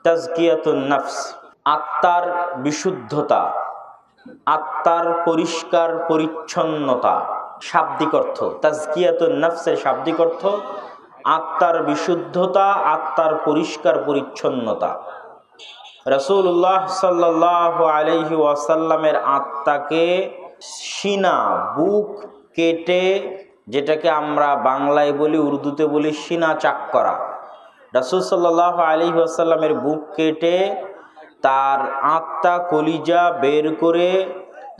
তাজকিয়াতুন নফস, আত্মার বিশুদ্ধতা, আত্মার পরিষ্কার পরিচ্ছন্নতা। শাব্দিক অর্থ তাজকিয়াতুন নফসের শাব্দিক অর্থ আত্মার বিশুদ্ধতা, আত্মার পরিষ্কার পরিচ্ছন্নতা। রাসূলুল্লাহ সাল্লাল্লাহু আলাইহি ওয়াসাল্লামের আত্মাকে সিনা, বুক কেটে, যেটাকে আমরা বাংলায় বলি, উর্দুতে বলি সিনা চাক করা, রাসূল সাল্লাল্লাহু আলাইহি ওয়াসাল্লামের বুক কেটে তার আত্মা কলিজা বের করে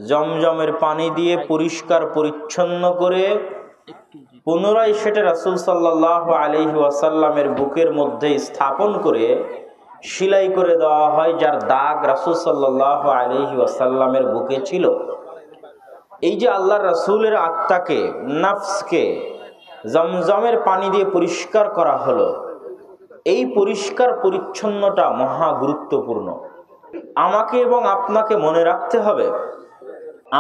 জমজমের পানি দিয়ে পরিষ্কার পরিচ্ছন্ন করে পুনরায় সেটা রাসূল সাল্লাল্লাহু আলাইহি ওয়াসাল্লামের বুকের মধ্যে স্থাপন করে সেলাই করে দেওয়া হয়, যার দাগ রাসূল সাল্লাল্লাহু আলাইহি ওয়াসাল্লামের বুকে ছিল। এই যে আল্লাহর রাসূলের আত্মাকে, নফসকে জমজমের পানি দিয়ে পরিষ্কার করা হলো, এই পরিষ্কার পরিচ্ছন্নতা মহা গুরুত্বপূর্ণ। আমাকে এবং আপনাকে মনে রাখতে হবে,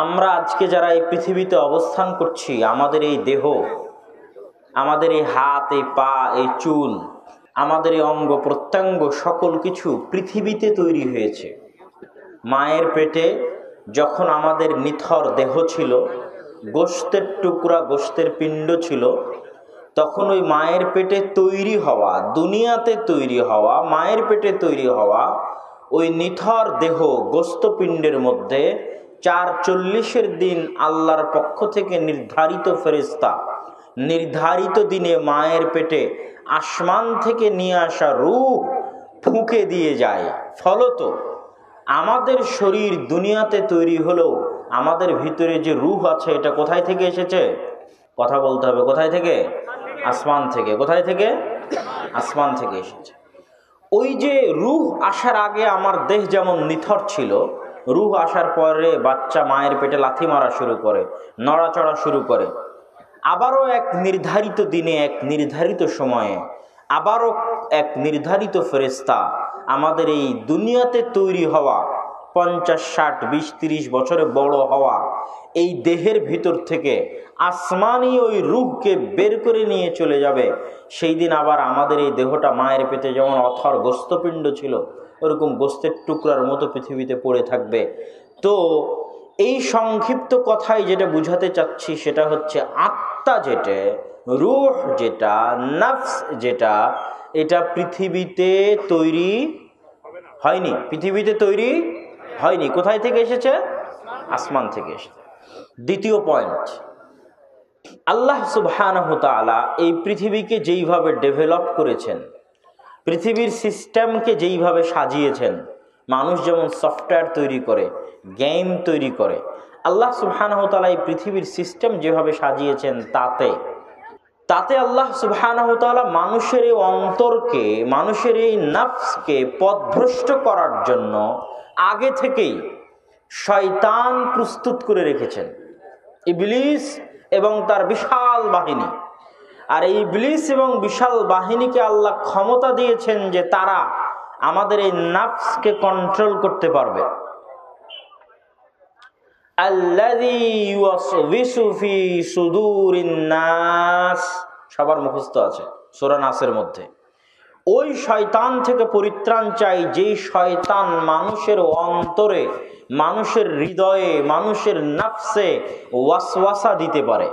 আমরা আজকে যারা এই পৃথিবীতে অবস্থান করছি, আমাদের এই দেহ, আমাদের এই হাত, এই পা, এই চুল, আমাদের এই অঙ্গ প্রত্যঙ্গ, সকল কিছু পৃথিবীতে তৈরি হয়েছে। মায়ের পেটে যখন আমাদের নিথর দেহ ছিল, গোশতের টুকরা, গোশতের পিণ্ড ছিল, তখন ওই মায়ের পেটে তৈরি হওয়া, দুনিয়াতে তৈরি হওয়া, মায়ের পেটে তৈরি হওয়া ওই নিথর দেহ গোশতপিণ্ডের মধ্যে ৪৪ দিন আল্লাহর পক্ষ থেকে নির্ধারিত ফেরেশতা নির্ধারিত দিনে মায়ের পেটে আসমান থেকে নিয়ে আসা রূহ ফুঁকে দিয়ে যায়। ফলত আমাদের শরীর দুনিয়াতে তৈরি হলেও আমাদের ভিতরে যে রূহ আছে, এটা কোথায় থেকে এসেছে? কথা বলতে হবে, কোথায় থেকে? আসমান থেকে। কোথায় থেকে? আসমান থেকে এসেছে। ওই যে রূহ আসার আগে আমার দেহ যেমন নিথর ছিল, রূহ আসার পরে বাচ্চা মায়ের পেটে লাথি মারা শুরু করে, নড়াচড়া শুরু করে। আবারও এক নির্ধারিত দিনে, এক নির্ধারিত সময়ে, আবারও এক নির্ধারিত ফেরেশতা আমাদের এই দুনিয়াতে তৈরি হওয়া 50, 60, 20, 30 বছরে বড় হওয়া এই দেহের ভিতর থেকে আসমানি ওই রূহকে বের করে নিয়ে চলে যাবে। সেই দিন আবার আমাদের এই দেহটা মায়ের পেটে যেমন অথর গোশতপিণ্ড ছিল, ওরকম গোশতের টুকরার মতো পৃথিবীতে পড়ে থাকবে। তো এই সংক্ষিপ্ত কথায় যেটা বুঝাতে চাচ্ছি সেটা হচ্ছে, আত্মা যেটা, রূহ যেটা, নফস যেটা, এটা পৃথিবীতে তৈরি হয়নি। পৃথিবীতে তৈরি হয়নি। কোথায় থেকে এসেছে? আসমান থেকে এসেছে। দ্বিতীয় পয়েন্ট, আল্লাহ সুবহানাহু ওয়া তাআলা এই পৃথিবীকে যেইভাবে ডেভেলপ করেছেন, পৃথিবীর সিস্টেমকে যেইভাবে সাজিয়েছেন, মানুষ যেমন সফটওয়্যার তৈরি করে, গেম তৈরি করে, আল্লাহ সুবহানাহু ওয়া তাআলা এই পৃথিবীর সিস্টেম যেভাবে সাজিয়েছেন, তাতে আল্লাহ সুবহানাহু ওয়া তাআলা মানুষের এই অন্তরকে, মানুষের এই নফসকে পথভ্রষ্ট করার জন্য আগে থেকেই শয়তান প্রস্তুত করে রেখেছেন, ইবলিস এবং তার বিশাল বাহিনী। আর এই ইবলিস এবং বিশাল বাহিনীকে আল্লাহ ক্ষমতা দিয়েছেন যে তারা আমাদের এই নফসকে কন্ট্রোল করতে পারবে। আল্লাযী ইউওয়াসওয়িসু ফি সুদুরিন নাস, সবার মুখস্থ আছে সূরা নাসের মধ্যে। ওই শয়তান থেকে পরিত্রাণ চাই, যেই শয়তান মানুষের অন্তরে, মানুষের হৃদয়ে, মানুষের নফসে ওয়াসওয়াসা দিতে পারে।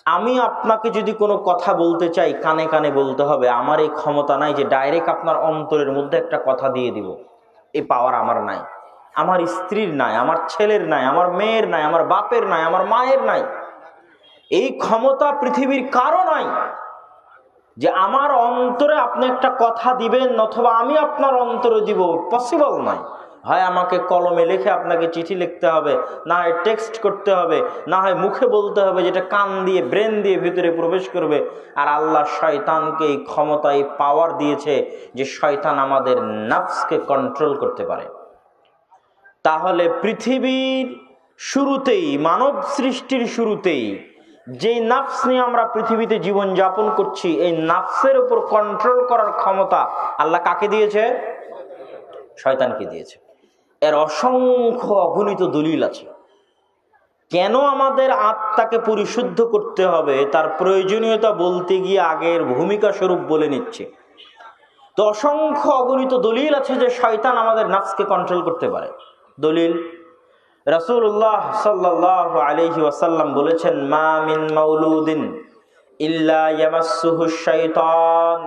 আমি আপনাকে যদি কোনো কথা বলতে চাই, কানে কানে বলতে হবে। আমার এই ক্ষমতা নাই যে ডাইরেক্ট আপনার অন্তরের মধ্যে একটা কথা দিয়ে দিব, এই পাওয়ার আমার নাই, আমার স্ত্রীর নাই, আমার ছেলের নাই, আমার মেয়ের নাই, আমার বাপের নাই, আমার মায়ের নাই। এই ক্ষমতা পৃথিবীর কারো নাই যে আমার অন্তরে আপনি একটা কথা দিবেন অথবা আমি আপনার অন্তরে দিব, পসিবল নয়। হয় আমাকে কলমে লিখে আপনাকে চিঠি লিখতে হবে, না হয় টেক্সট করতে হবে, না হয় মুখে বলতে হবে, যেটা কান দিয়ে, ব্রেন দিয়ে ভিতরে প্রবেশ করবে। আর আল্লাহ শয়তানকে এই ক্ষমতা, এই পাওয়ার দিয়েছে যে শয়তান আমাদের নফসকে কন্ট্রোল করতে পারে। তাহলে পৃথিবীর শুরুতেই, মানব সৃষ্টির শুরুতেই যে নফস নিয়ে আমরা পৃথিবীতে জীবন যাপন করছি, এই নফসের উপর কন্ট্রোল করার ক্ষমতা আল্লাহ কাকে দিয়েছে? শয়তানকে দিয়েছে। এর অসংখ্য অগণিত দলিল আছে। কেন আমাদের আত্মাকে পরিশুদ্ধ করতে হবে তার প্রয়োজনীয়তা বলতে গিয়ে আগের ভূমিকা স্বরূপ বলে নিচ্ছে। তো অসংখ্য অগণিত দলিল আছে যে শয়তান আমাদের নাফসকে কন্ট্রোল করতে পারে। দলিল, রাসূলুল্লাহ সাল্লাল্লাহু আলাইহি ওয়াসাল্লাম বলেছেন, মা মিন মাউলুদিন ইল্লা ইয়ামাসসুহু শাইতান,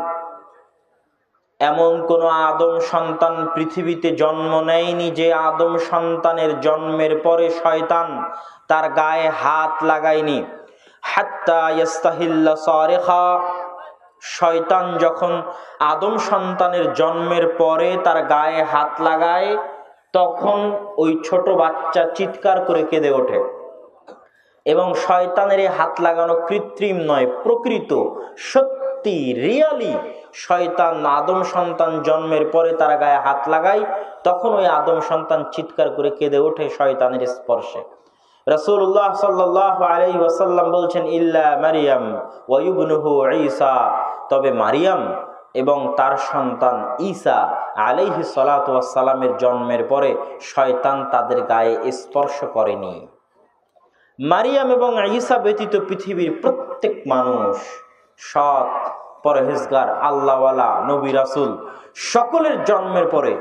এমন কোন আদম সন্তান পৃথিবীতে জন্ম নেয়নি যে আদম সন্তানের জন্মের পরে শয়তান তার গায়ে হাত লাগায়নি। হাত্তা ইয়াস্তাহিল্লা সারিখা, শয়তান যখন আদম সন্তানের জন্মের পরে তার গায়ে হাত লাগায় তখন ওই ছোট বাচ্চা চিৎকার করে কেঁদে ওঠে। এবং শয়তানের এই হাত লাগানো কৃত্রিম নয়, প্রকৃত, সত্যি, রিয়ালি। শয়তান আদম সন্তান জন্মের পরে তার গায়ে হাত লাগায়, তখন ওই আদম সন্তান চিৎকার করে কেঁদে ওঠে শয়তানের স্পর্শে। রাসূলুল্লাহ সাল্লাল্লাহু আলাইহি ওয়াসাল্লাম বলছেন, ইল্লা মারিয়াম ওয়া ইবনুহু ঈসা, তবে মারিয়াম এবং তার সন্তান ঈসা আলাইহিস সালাতু ওয়াস সালামের জন্মের পরে শয়তান তাদের গায়ে স্পর্শ করেনি। মারিয়াম এবং ঈসা ব্যতীত পৃথিবীর প্রত্যেক মানুষ, সৎ, পরহেজগার, আল্লাহওয়ালা, নবী রাসূল, সকলের জন্মের পরে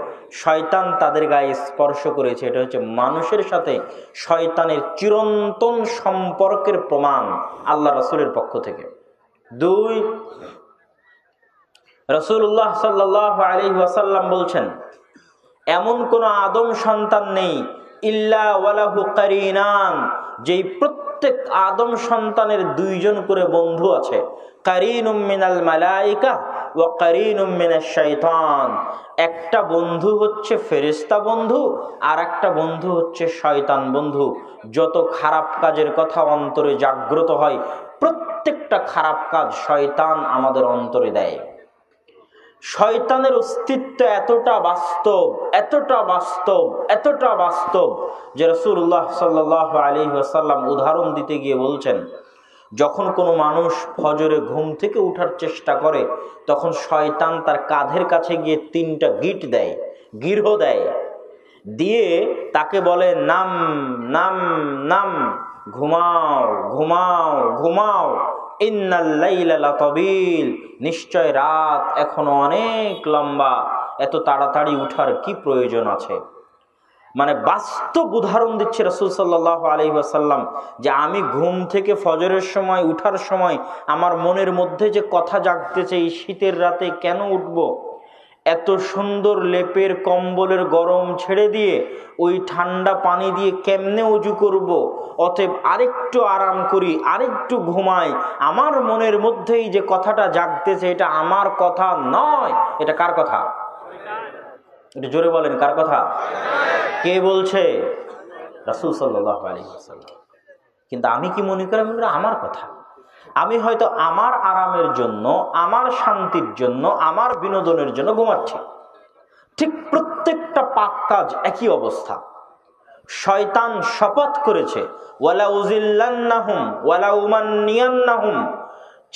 শয়তান তাদের গায়ে স্পর্শ করেছে। এটা হচ্ছে মানুষের সাথে শয়তানের চিরন্তন সম্পর্কের প্রমাণ আল্লাহ রাসূলের পক্ষ থেকে। 2, রাসূলুল্লাহ সাল্লাল্লাহু আলাইহি ওয়াসাল্লাম বলছেন, এমন কোন আদম সন্তান নেই ইল্লা ওয়ালাহু কারিনান, যেই প্রত্যেক আদম সন্তানের 2 জন করে বন্ধু আছে। কারিনুম মিনাল মালাইকা ওয়া কারিনুম মিনাশ শাইতান, একটা বন্ধু হচ্ছে ফেরেশতা বন্ধু, আর একটা বন্ধু হচ্ছে শয়তান বন্ধু। যত খারাপ কাজের কথা অন্তরে জাগ্রত হয়, প্রত্যেকটা খারাপ কাজ শয়তান আমাদের অন্তরে দেয়। শয়তানের অস্তিত্ব এতটা বাস্তব, এতটা বাস্তব, এতটা বাস্তব যে রাসূলুল্লাহ সাল্লাল্লাহু আলাইহি ওয়াসাল্লাম উদাহরণ দিতে গিয়ে বলছেন, যখন কোনো মানুষ ফজরে ঘুম থেকে উঠার চেষ্টা করে তখন শয়তান তার কাঁধের কাছে গিয়ে 3টা গিট দেয়, গিরহ দেয়, দিয়ে তাকে বলে, নাম নাম নাম, ঘুমাও ঘুমাও ঘুমাও, ইন্নাল লাইলা লাতাবিল, নিশ্চয় রাত এখনো অনেক লম্বা, এত তাড়াতাড়ি উঠার কি প্রয়োজন আছে। মানে বাস্তব উদাহরণ দিচ্ছে রাসূল সাল্লাল্লাহু আলাইহি ওয়াসাল্লাম যে আমি ঘুম থেকে ফজরের সময় উঠার সময় আমার মনের মধ্যে যে কথা জাগতেছে, এই শীতের রাতে কেন উঠবো, এত সুন্দর লেপের কম্বলের গরম ছেড়ে দিয়ে ওই ঠান্ডা পানি দিয়ে কেমনে উজু করব, অতএব আরেকটু আরাম করি, আরেকটু ঘুমাই। আমার মনের মধ্যেই যে কথাটা জাগতেছে এটা আমার কথা নয়, এটা কার কথা? এটা জোরে বলেন, কার কথা? কে বলছে? রাসূল সাল্লাল্লাহু আলাইহি ওয়াসাল্লাম। কিন্তু আমি কি মনে করি আমার কথা? আমি হয়তো আমার আরামের জন্য, আমার শান্তির জন্য, আমার বিনোদনের জন্য ঘুমাচ্ছি। ঠিক প্রত্যেকটা পাপ কাজ একই অবস্থা। শয়তান শপথ করেছে, ওয়ালা উযিল্লান্নাহুম ওয়ালা উমান্নিয়ান্নাহুম,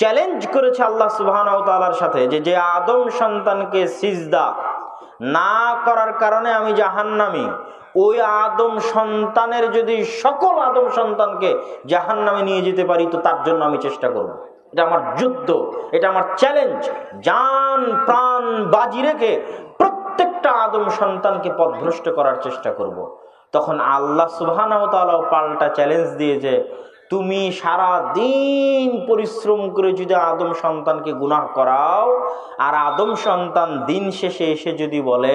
চ্যালেঞ্জ করেছে আল্লাহ সুবহানাহু ওয়া তাআলার সাথে যে আদম সন্তানকে সিজদা না করার কারণে আমি জাহান্নামী, ওই আদম সন্তানের যদি সকল আদম সন্তানকে জাহান্নামে নিয়ে যেতে পারি তো তার জন্য আমি চেষ্টা করব। এটা আমার যুদ্ধ, এটা আমার চ্যালেঞ্জ। জান প্রাণ বাজি রেখে প্রত্যেকটা আদম সন্তানকে পথভ্রষ্ট করার চেষ্টা করব। তখন আল্লাহ সুবহানাহু ওয়া তাআলা পাল্টা চ্যালেঞ্জ দিয়েছে, তুমি সারা দিন পরিশ্রম করে যদি আদম সন্তানকে গুনাহ করাও, আর আদম সন্তান দিন শেষে এসে যদি বলে,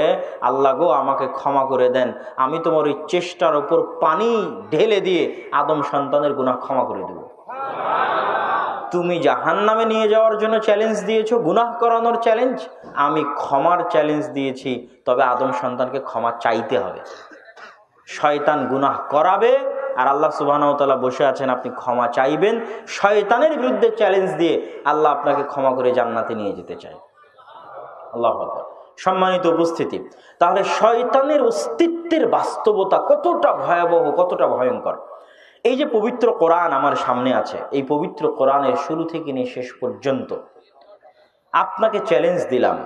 আল্লাহ গো আমাকে ক্ষমা করে দেন, আমি তোমার ওই চেষ্টার উপর পানি ঢেলে দিয়ে আদম সন্তানের গুনাহ ক্ষমা করে দেব। তুমি জাহান্নামে নিয়ে যাওয়ার জন্য চ্যালেঞ্জ দিয়েছো, গুনাহ করানোর চ্যালেঞ্জ, আমি ক্ষমার চ্যালেঞ্জ দিয়েছি, তবে আদম সন্তানকে ক্ষমা চাইতে হবে। শয়তান গুনাহ করাবে আর আল্লাহ সুবহানাহু ওয়া তাআলা বসে আছেন, আপনি ক্ষমা চাইবেন। শয়তানের বিরুদ্ধে চ্যালেঞ্জ দিয়ে আল্লাহ আপনাকে ক্ষমা করে জান্নাতে নিয়ে যেতে চায়। আল্লাহু আকবার। সম্মানিত উপস্থিতি, তাহলে শয়তানের অস্তিত্বের বাস্তবতা কতটা ভয়াবহ, কতটা ভয়ঙ্কর। এই যে পবিত্র কোরআন আমার সামনে আছে, এই পবিত্র কোরআনের শুরু থেকে নিয়ে শেষ পর্যন্ত আপনাকে চ্যালেঞ্জ দিলাম,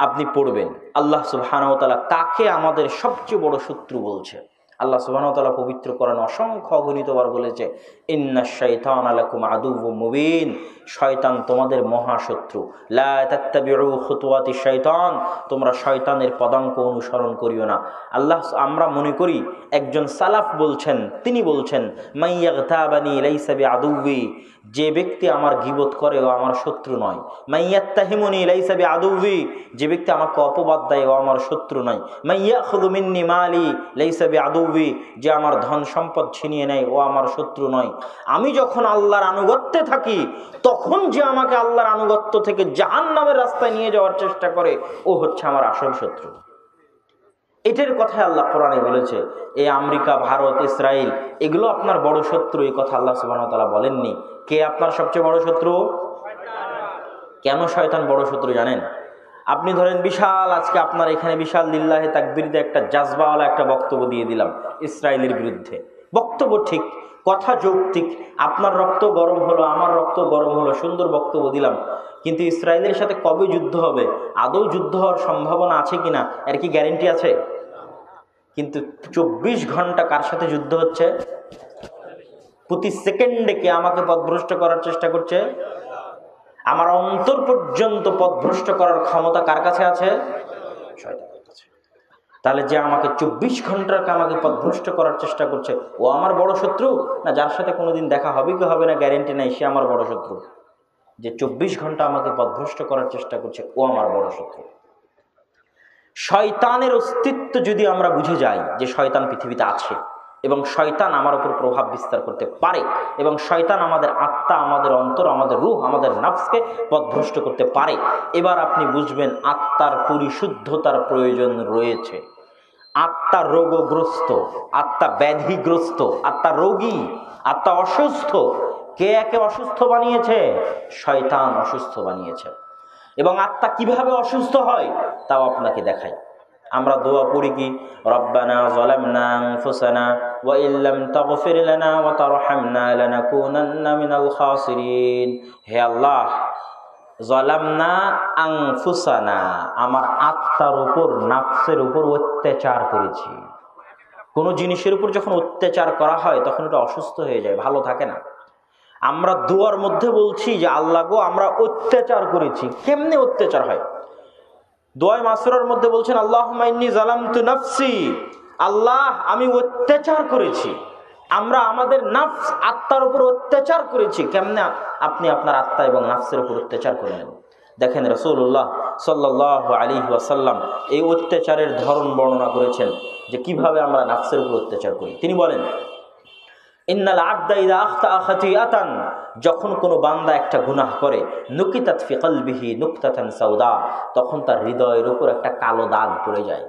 আপনি পড়বেন আল্লাহ সুবহানাহু ওয়া তাআলা কাকে আমাদের সবচেয়ে বড় শত্রু বলছে। আল্লাহ সুবহানাহু ওয়া তাআলা পবিত্র কোরআনে অসংখ্য অগণিতবার বলেছে, ইন্নাশ শাইতানা লাকুম আদুউম মুবিন, শয়তান তোমাদের মহাশত্রু। লা তাত্তাবিউ খুতুওয়াতিশ শাইতান, তোমরা শয়তানের পদাঙ্ক অনুসরণ করিও না। আমরা মনে করি একজন সালাফ বলছেন, তিনি বলছেন মাইয়াগতাবানি লাইসা বিআদুউই, যে ব্যক্তি আমার গীবত করে ও আমার শত্রু নয়। মাইয়াত্তাহিমুনি লাইসা বিআদুউই, যে ব্যক্তি আমাকে অপবাদ দেয় ও আমার শত্রু নয়। মাইয়াখুযু মিন্নি মালি লাইসা বিআদুউই, যে আমার ধন সম্পদ ছিনিয়ে নেয় ও আমার শত্রু নয়। আমি যখন আল্লাহর আনুগত্যে থাকি, তখন যে আমাকে আল্লাহর আনুগত্য থেকে জাহান্নামের রাস্তায় নিয়ে যাওয়ার চেষ্টা করে, ও হচ্ছে আমার আসল শত্রু। এটার কথাই আল্লাহ কোরআনে বলেছে। এই আমেরিকা, ভারত, ইসরায়েল এগুলো আপনার বড় শত্রু, এই কথা আল্লাহ সুবহানাহু ওয়া তাআলা বলেননি। কে আপনার সবচেয়ে বড় শত্রু? কেন শয়তান বড় শত্রু জানেন? আপনি ধরেন বিশাল, আজকে আপনার এখানে বিশাল লিল্লাহে তাকবীর দিয়ে একটা জাজবাওয়ালা একটা বক্তব্য দিয়ে দিলাম ইসরায়েলের বিরুদ্ধে। বক্তব্য ঠিক, কথা যৌক্তিক, আপনার রক্ত গরম হলো, আমার রক্ত গরম হলো, সুন্দর বক্তব্য দিলাম। কিন্তু ইসরায়েলের সাথে কবে যুদ্ধ হবে, আদৌ যুদ্ধ হওয়ার সম্ভাবনা আছে কিনা, এর কি গ্যারেন্টি আছে? কিন্তু 24 ঘন্টা কার সাথে যুদ্ধ হচ্ছে? প্রতি সেকেন্ডে কে আমাকে পথভ্রষ্ট করার চেষ্টা করছে? আমার অন্তর পর্যন্ত পথভ্রষ্ট করার ক্ষমতা কার কাছে আছে? শয়তানের কাছে। তাহলে যে আমাকে 24 ঘন্টার আমাকে পথভ্রষ্ট করার চেষ্টা করছে, ও আমার বড় শত্রু? না যার সাথে কোনোদিন দেখা হবে কি হবে না গ্যারেন্টি নাই, সে আমার বড় শত্রু? যে 24 ঘন্টা আমাকে পথভ্রষ্ট করার চেষ্টা করছে, ও আমার বড় শত্রু। শয়তানের অস্তিত্ব যদি আমরা বুঝে যাই যে শয়তান পৃথিবীতে আছে এবং শয়তান আমার উপর প্রভাব বিস্তার করতে পারে, এবং শয়তান আমাদের আত্মা, আমাদের অন্তর, আমাদের রূহ, আমাদের নফসকে পথভ্রষ্ট করতে পারে, এবার আপনি বুঝবেন আত্মার পরিশুদ্ধতার প্রয়োজন রয়েছে। আত্মা রোগগ্রস্ত, আত্মা ব্যাধিগ্রস্ত, আত্মা রোগী, আত্মা অসুস্থ। কে একে অসুস্থ বানিয়েছে? শয়তান অসুস্থ বানিয়েছে। এবং আত্মা কিভাবে অসুস্থ হয় তাও আপনাকে দেখাই। আমরা দোয়া পড়ি কি, রব্বানা যালামনা আনফুসানা ওয়া ইল্লাম তাগফির লানা ওয়া তারহামনা লানাকুনান্না মিনাল খাসিরিন। হে আল্লাহ, যালামনা আনফুসানা, আমার আত্মার উপর, নাফসের উপর অত্যাচার করেছি। কোনো জিনিসের উপর যখন অত্যাচার করা হয় তখন এটা অসুস্থ হয়ে যায়, ভালো থাকে না। আমরা দোয়ার মধ্যে বলছি যে আল্লাহ গো, আমরা অত্যাচার করেছি। কেমনে অত্যাচার হয়? দোয়া মাসুরার মধ্যে বলছেন আল্লাহুম্মা ইন্নী যালামতু নাফসি, আল্লাহ আমি অত্যাচার করেছি। আমরা আমাদের নাফস, আত্মার উপর অত্যাচার করেছি। কেমনে আপনি আপনার আত্মা এবং নাফসের উপর অত্যাচার করলেন? দেখেন রাসূলুল্লাহ সাল্লাল্লাহু আলাইহি ওয়াসাল্লাম এই অত্যাচারের ধরন বর্ণনা করেছেন যে কিভাবে আমরা নাফসের উপর অত্যাচার করি। তিনি বলেন, ইন্নাল আবদা ইযা আখতা খাতিআতান, যখন কোনো বান্দা একটা গুনাহ করে, নুকিতাত ফি কলবিহি নুকতাতান সাউদা, তখন তার হৃদয়ের উপর একটা কালো দাগ পড়ে যায়।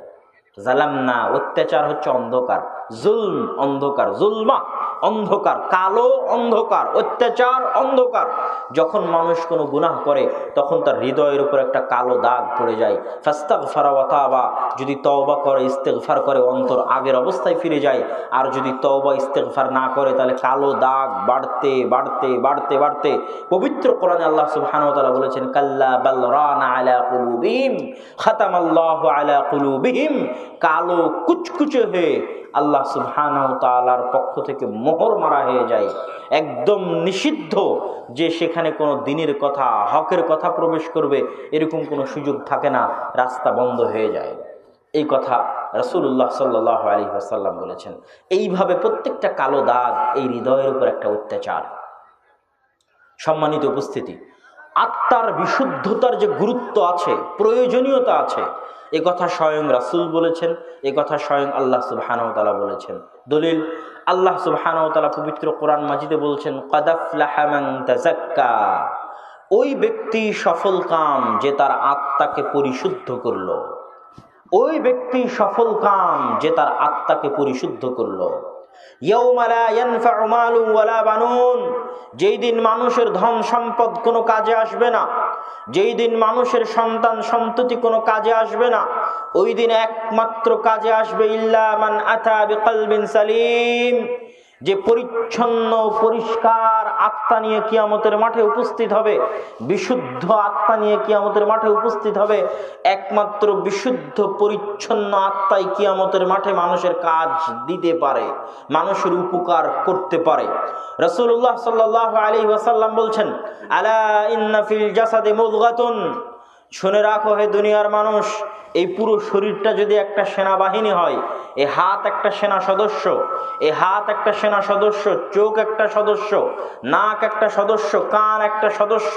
জালামনা, অত্যাচার হচ্ছে অন্ধকার, জুলম অন্ধকার, জুলমা অন্ধকার, কালো অন্ধকার, অত্যাচার অন্ধকার। যখন মানুষ কোনো গুনাহ করে তখন তার হৃদয়ের উপর একটা কালো দাগ পড়ে যায়। ফাস্তাগফারা ওয়া তাবা, যদি তওবা করে, ইস্তেগফার করে, অন্তর আগের অবস্থায় ফিরে যায়। আর যদি তওবা ইস্তেগফার না করে তাহলে কালো দাগ বাড়তে বাড়তে বাড়তে বাড়তে পবিত্র কোরআনে আল্লাহ সুবহানাহু ওয়া তাআলা বলেছেন, কাল্লা বাল রানা আলা কুলুবিহিম খাতামাল্লাহু আলা কুলুবিহিম, কালো কুচকুচে হয়ে আল্লাহ সুবহানাহু ওয়া তাআলার পক্ষ থেকে মোহর মারা হয়ে যায়। একদম নিষিদ্ধ যে সেখানে কোনো দ্বীনের কথা, হকের কথা প্রবেশ করবে, এরকম কোনো সুযোগ থাকে না, রাস্তা বন্ধ হয়ে যায়। এই কথা রাসূলুল্লাহ সাল্লাল্লাহু আলাইহি ওয়াসাল্লাম বলেছেন। এইভাবে প্রত্যেকটা কালো দাগ এই হৃদয়ের উপর একটা অত্যাচার। সম্মানিত উপস্থিতি, আত্মার বিশুদ্ধতার যে গুরুত্ব আছে, প্রয়োজনীয়তা আছে, এ কথা স্বয়ং রাসূল বলেছেন, এ কথা স্বয়ং আল্লাহ সুবহানাহু ওয়া তাআলা বলেছেন। দলিল, আল্লাহ সুবহানাহু ওয়া তাআলা পবিত্র কোরআন মাজিদে বলছেন, ক্বাদ আফলাহা মান তাযাক্কা, ওই ব্যক্তি সফল কাম যে তার আত্মাকে পরিশুদ্ধ করলো। ওই ব্যক্তি সফল কাম যে তার আত্মাকে পরিশুদ্ধ করলো। ইয়াউমা লা ইয়ানফাউ মালুন ওয়ালা বানুন, যেই দিন মানুষের ধন সম্পদ কোনো কাজে আসবে না, যেই দিন মানুষের সন্তান সন্ততি কোনো কাজে আসবে না, ওই দিন একমাত্র কাজে আসবে ইল্লা মান আতা বিকলবিন সালিম, যে পরিচ্ছন্ন পরিষ্কার আত্মা নিয়ে কিয়ামতের মাঠে উপস্থিত হবে, বিশুদ্ধ আত্মা নিয়ে কিয়ামতের মাঠে উপস্থিত হবে, একমাত্র বিশুদ্ধ পরিচ্ছন্ন আত্মাই কিয়ামতের মাঠে মানুষের কাজ দিতে পারে, মানুষের উপকার করতে পারে। রাসূলুল্লাহ সাল্লাল্লাহু আলাইহি ওয়াসাল্লাম বলছেন, আলা ইন্না ফিল জাসাদি মুদগাতুন, শুনে রাখো হে দুনিয়ার মানুষ, এই পুরো শরীরটা যদি একটা সেনাবাহিনী হয়, এই হাত একটা সেনা সদস্য, এই হাত একটা সেনা সদস্য, চোখ একটা সদস্য, নাক একটা সদস্য, কান একটা সদস্য,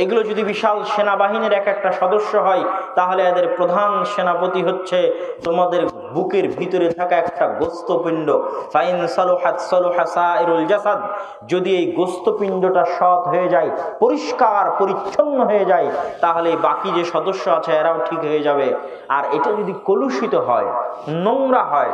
এগুলো যদি বিশাল সেনাবাহিনীর এক একটা সদস্য হয়, তাহলে এদের প্রধান সেনাপতি হচ্ছে তোমাদের বুকের ভিতরে থাকা একটা গোস্তপিণ্ড। ফাইন সালুহাত সালুহা সাইরুল জাসাদ, যদি এই গোস্তপিণ্ডটা সৎ হয়ে যায়, পরিষ্কার পরিচ্ছন্ন হয়ে যায়, তাহলে বাকি যে সদস্য আছে এরাও ঠিক হয়ে যাবে। আর এটা যদি কলুষিত হয়, নোংরা হয়,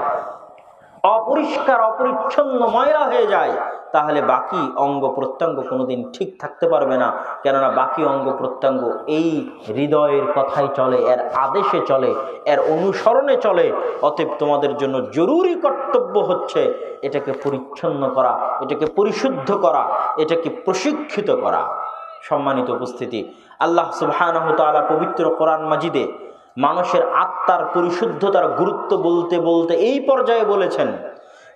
অপরিষ্কার অপরিচ্ছন্ন ময়লা হয়ে যায়, তাহলে বাকি অঙ্গ প্রত্যঙ্গ কোনোদিন ঠিক থাকতে পারবে না। কেননা বাকি অঙ্গ প্রত্যঙ্গ এই হৃদয়ের কথাই চলে, এর আদেশে চলে, এর অনুসরণে চলে। অতএব তোমাদের জন্য জরুরি কর্তব্য হচ্ছে এটাকে পরিচ্ছন্ন করা, এটাকে পরিশুদ্ধ করা, এটাকে প্রশিক্ষিত করা। সম্মানিত উপস্থিতি, আল্লাহ সুবহানাহু ওয়া তাআলা পবিত্র কোরআন মাজিদে মানুষের আত্মার পরিশুদ্ধতার গুরুত্ব বলতে বলতে এই পর্যায়ে বলেছেন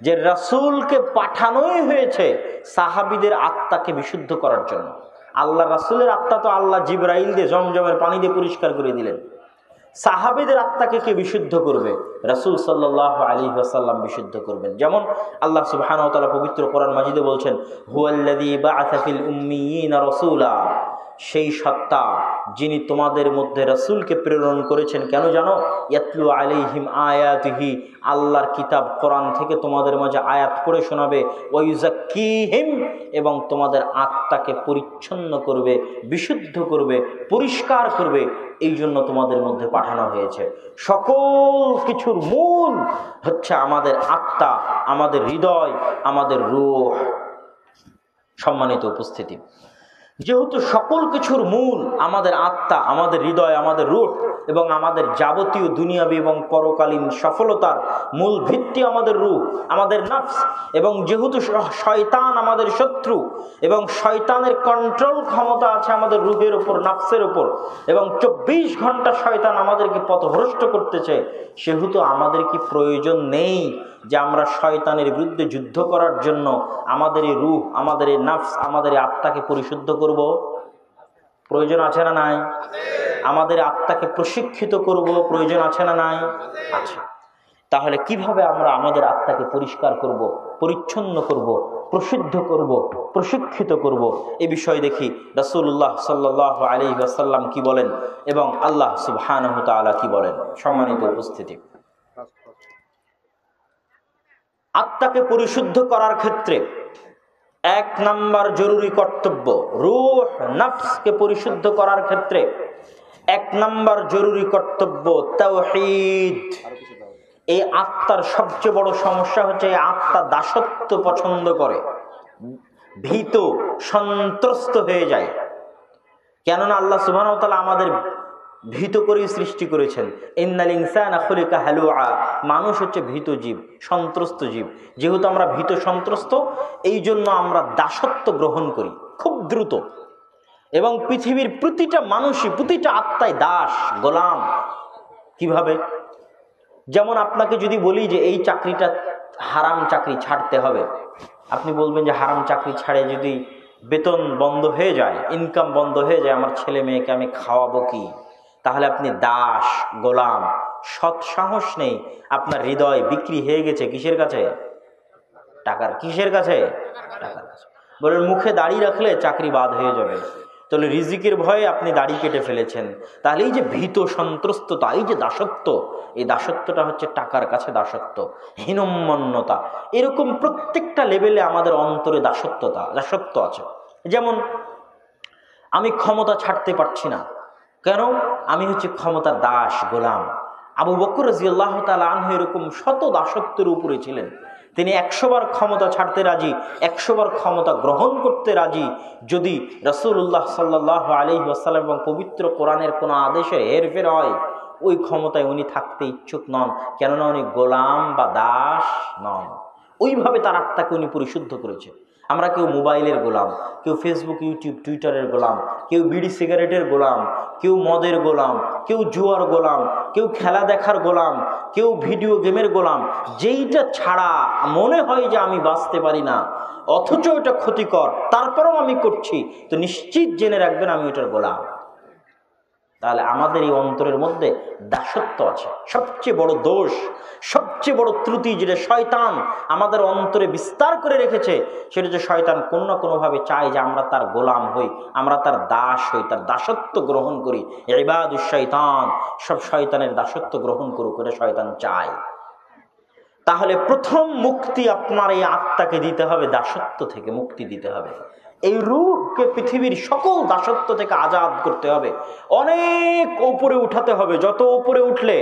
যে রাসূলকে পাঠানোই হয়েছে সাহাবীদের আত্মাকে বিশুদ্ধ করার জন্য। আল্লাহ রাসূলের আত্মা তো আল্লাহ জিবরাইল দিয়ে জমজমের পানি দিয়ে পরিষ্কার করে দিলেন, সাহাবীদের আত্মাকে কে বিশুদ্ধ করবে? রাসূল সাল্লাল্লাহু আলাইহি ওয়াসাল্লাম বিশুদ্ধ করবেন। যেমন আল্লাহ সুবহানাহু ওয়া তাআলা পবিত্র কোরআন মাজিদে বলছেন, হুয়াল্লাযী বা'আসা ফিল উম্মিয়িনা রাসূলা, সেই সত্তা যিনি তোমাদের মধ্যে রাসূলকে প্রেরণ করেছেন। কেন জানো? ইয়াতলু আলাইহিম আয়াতিহি, আল্লাহর কিতাব কোরআন থেকে তোমাদের মাঝে আয়াত পড়ে শোনাবে, ওয়া ইউযাক্কিহিম, এবং তোমাদের আত্মাকে পরিচ্ছন্ন করবে, বিশুদ্ধ করবে, পরিষ্কার করবে। এই জন্য তোমাদের মধ্যে পাঠানো হয়েছে। সকল কিছুর মূল হচ্ছে আমাদের আত্মা, আমাদের হৃদয়, আমাদের রূহ। সম্মানিত উপস্থিতি, যেহেতু সকল কিছুর মূল আমাদের আত্মা, আমাদের হৃদয়, আমাদের রূহ এবং আমাদের যাবতীয় দুনিয়াবী এবং পরকালীন সফলতার মূল ভিত্তি আমাদের রূহ, আমাদের নফস, এবং যেহেতু শয়তান আমাদের শত্রু এবং শয়তানের কন্ট্রোল ক্ষমতা আছে আমাদের রূহের উপর, নফসের উপর, এবং 24 ঘন্টা শয়তান আমাদেরকে পথভ্রষ্ট করতেছে, সেহেতু আমাদের কি প্রয়োজন নেই যে আমরা শয়তানের বিরুদ্ধে যুদ্ধ করার জন্য আমাদের এই রূহ, আমাদের এই নফস, আমাদের এই আত্মাকে পরিশুদ্ধ করব? প্রয়োজন আছে না নাই? আমাদের আত্মাকে প্রশিক্ষিত করব, প্রয়োজন আছে না নাই? আছে। তাহলে কিভাবে আমরা আমাদের আত্মাকে পরিষ্কার করব, পরিচ্ছন্ন করব, প্রসিদ্ধ করব, প্রশিক্ষিত করব, এই বিষয় দেখি রাসূলুল্লাহ সাল্লাল্লাহু আলাইহি ওয়াসাল্লাম কি বলেন এবং আল্লাহ সুবহানাহু ওয়া তাআলা কি বলেন। সম্মানিত উপস্থিতি, আত্মাকে পরিশুদ্ধ করার ক্ষেত্রে 1 নাম্বার জরুরি কর্তব্য, রূহ নফসকে পরিশুদ্ধ করার ক্ষেত্রে 1 নাম্বার জরুরি কর্তব্য তাওহীদ। এই আত্মার সবচেয়ে বড় সমস্যা হচ্ছে এই আত্মা দাসত্ব পছন্দ করে, ভীত সন্ত্রস্ত হয়ে যায়। কেননা আল্লাহ সুবহানাহু ওয়া তাআলা আমাদের ভীত করে সৃষ্টি করেছেন। ইন্নাল ইনসানা খুলিকা হালুআ, মানুষ হচ্ছে ভীত জীব, সন্ত্রস্ত জীব। যেহেতু আমরা ভীত সন্ত্রস্ত, এই জন্য আমরা দাসত্ব গ্রহণ করি খুব দ্রুত, এবং পৃথিবীর প্রতিটা মানুষই, প্রতিটা আত্মাই দাস, গোলাম। কিভাবে? যেমন আপনাকে যদি বলি যে এই চাকরিটা হারাম চাকরি, ছাড়তে হবে, আপনি বলবেন যে হারাম চাকরি ছাড়ে যদি বেতন বন্ধ হয়ে যায়, ইনকাম বন্ধ হয়ে যায়, আমার ছেলে মেয়েকে আমি খাওয়াবো কি? তাহলে আপনি দাস, গোলাম, সৎ সাহস নেই। আপনার হৃদয় বিক্রি হয়ে গেছে কিসের কাছে? টাকার। কিসের কাছে? টাকার কাছে। বলেন মুখে দাড়ি রাখলে চাকরি বাদ হয়ে যাবে, তাহলে রিজিকের ভয়ে আপনি দাড়ি কেটে ফেলেছেন। তাহলে এই যে ভীত সন্ত্রস্ততা, এই যে দাসত্ব, এই দাসত্বটা হচ্ছে টাকার কাছে দাসত্ব, হীনম্মন্যতা। এরকম প্রত্যেকটা লেভেলে আমাদের অন্তরে দাসত্ব আছে। যেমন আমি ক্ষমতা ছাড়তে পারছি না, কেন? আমি হচ্ছে ক্ষমতার দাস, গোলাম। আবু বকর রাদিয়াল্লাহু তাআলা আনহু এরকম শত দাসত্বের উপরে ছিলেন। তিনি 100 বার ক্ষমতা ছাড়তে রাজি, 100 বার ক্ষমতা গ্রহণ করতে রাজি, যদি রাসূলুল্লাহ সাল্লাল্লাহু আলাইহি ওয়াসাল্লাম এবং পবিত্র কোরআনের কোনো আদেশে হেরফের হয়, ওই ক্ষমতায় উনি থাকতে ইচ্ছুক নন। কেননা উনি গোলাম বা দাস নন, ওইভাবে তার আত্মাকে উনি পরিশুদ্ধ করেছে। আমরা কেউ মোবাইলের গোলাম, কেউ ফেসবুক, ইউটিউব, টুইটারের গোলাম, কেউ বিড়ি সিগারেটের গোলাম, কেউ মদের গোলাম, কেউ জুয়ার গোলাম, কেউ খেলা দেখার গোলাম, কেউ ভিডিও গেমের গোলাম। যেইটা ছাড়া মনে হয় যে আমি বাঁচতে পারি না, অথচ ওটা ক্ষতিকর, তারপরেও আমি করছি, তো নিশ্চিত জেনে রাখবেন আমি ওটার গোলাম। তাহলে আমাদের এই অন্তরের মধ্যে দাসত্ব আছে। সবচেয়ে বড় দোষ, সবচেয়ে বড় ত্রুটি যেটা শয়তান আমাদের অন্তরে বিস্তার করে রেখেছে, সেটা যে শয়তান কোনো না কোনোভাবে চায় যে আমরা তার গোলাম হই, আমরা তার দাস হই, তার দাসত্ব গ্রহণ করি। ইবাদুশ শয়তান, সব শয়তানের দাসত্ব গ্রহণ করুক, এটা শয়তান চায়। তাহলে প্রথম মুক্তি আপনার এই আত্মাকে দিতে হবে, দাসত্ব থেকে মুক্তি দিতে হবে। এই রূহকে পৃথিবীর সকল দাসত্ব থেকে আজাদ করতে হবে, অনেক উপরে উঠাতে হবে। যত উপরে উঠলে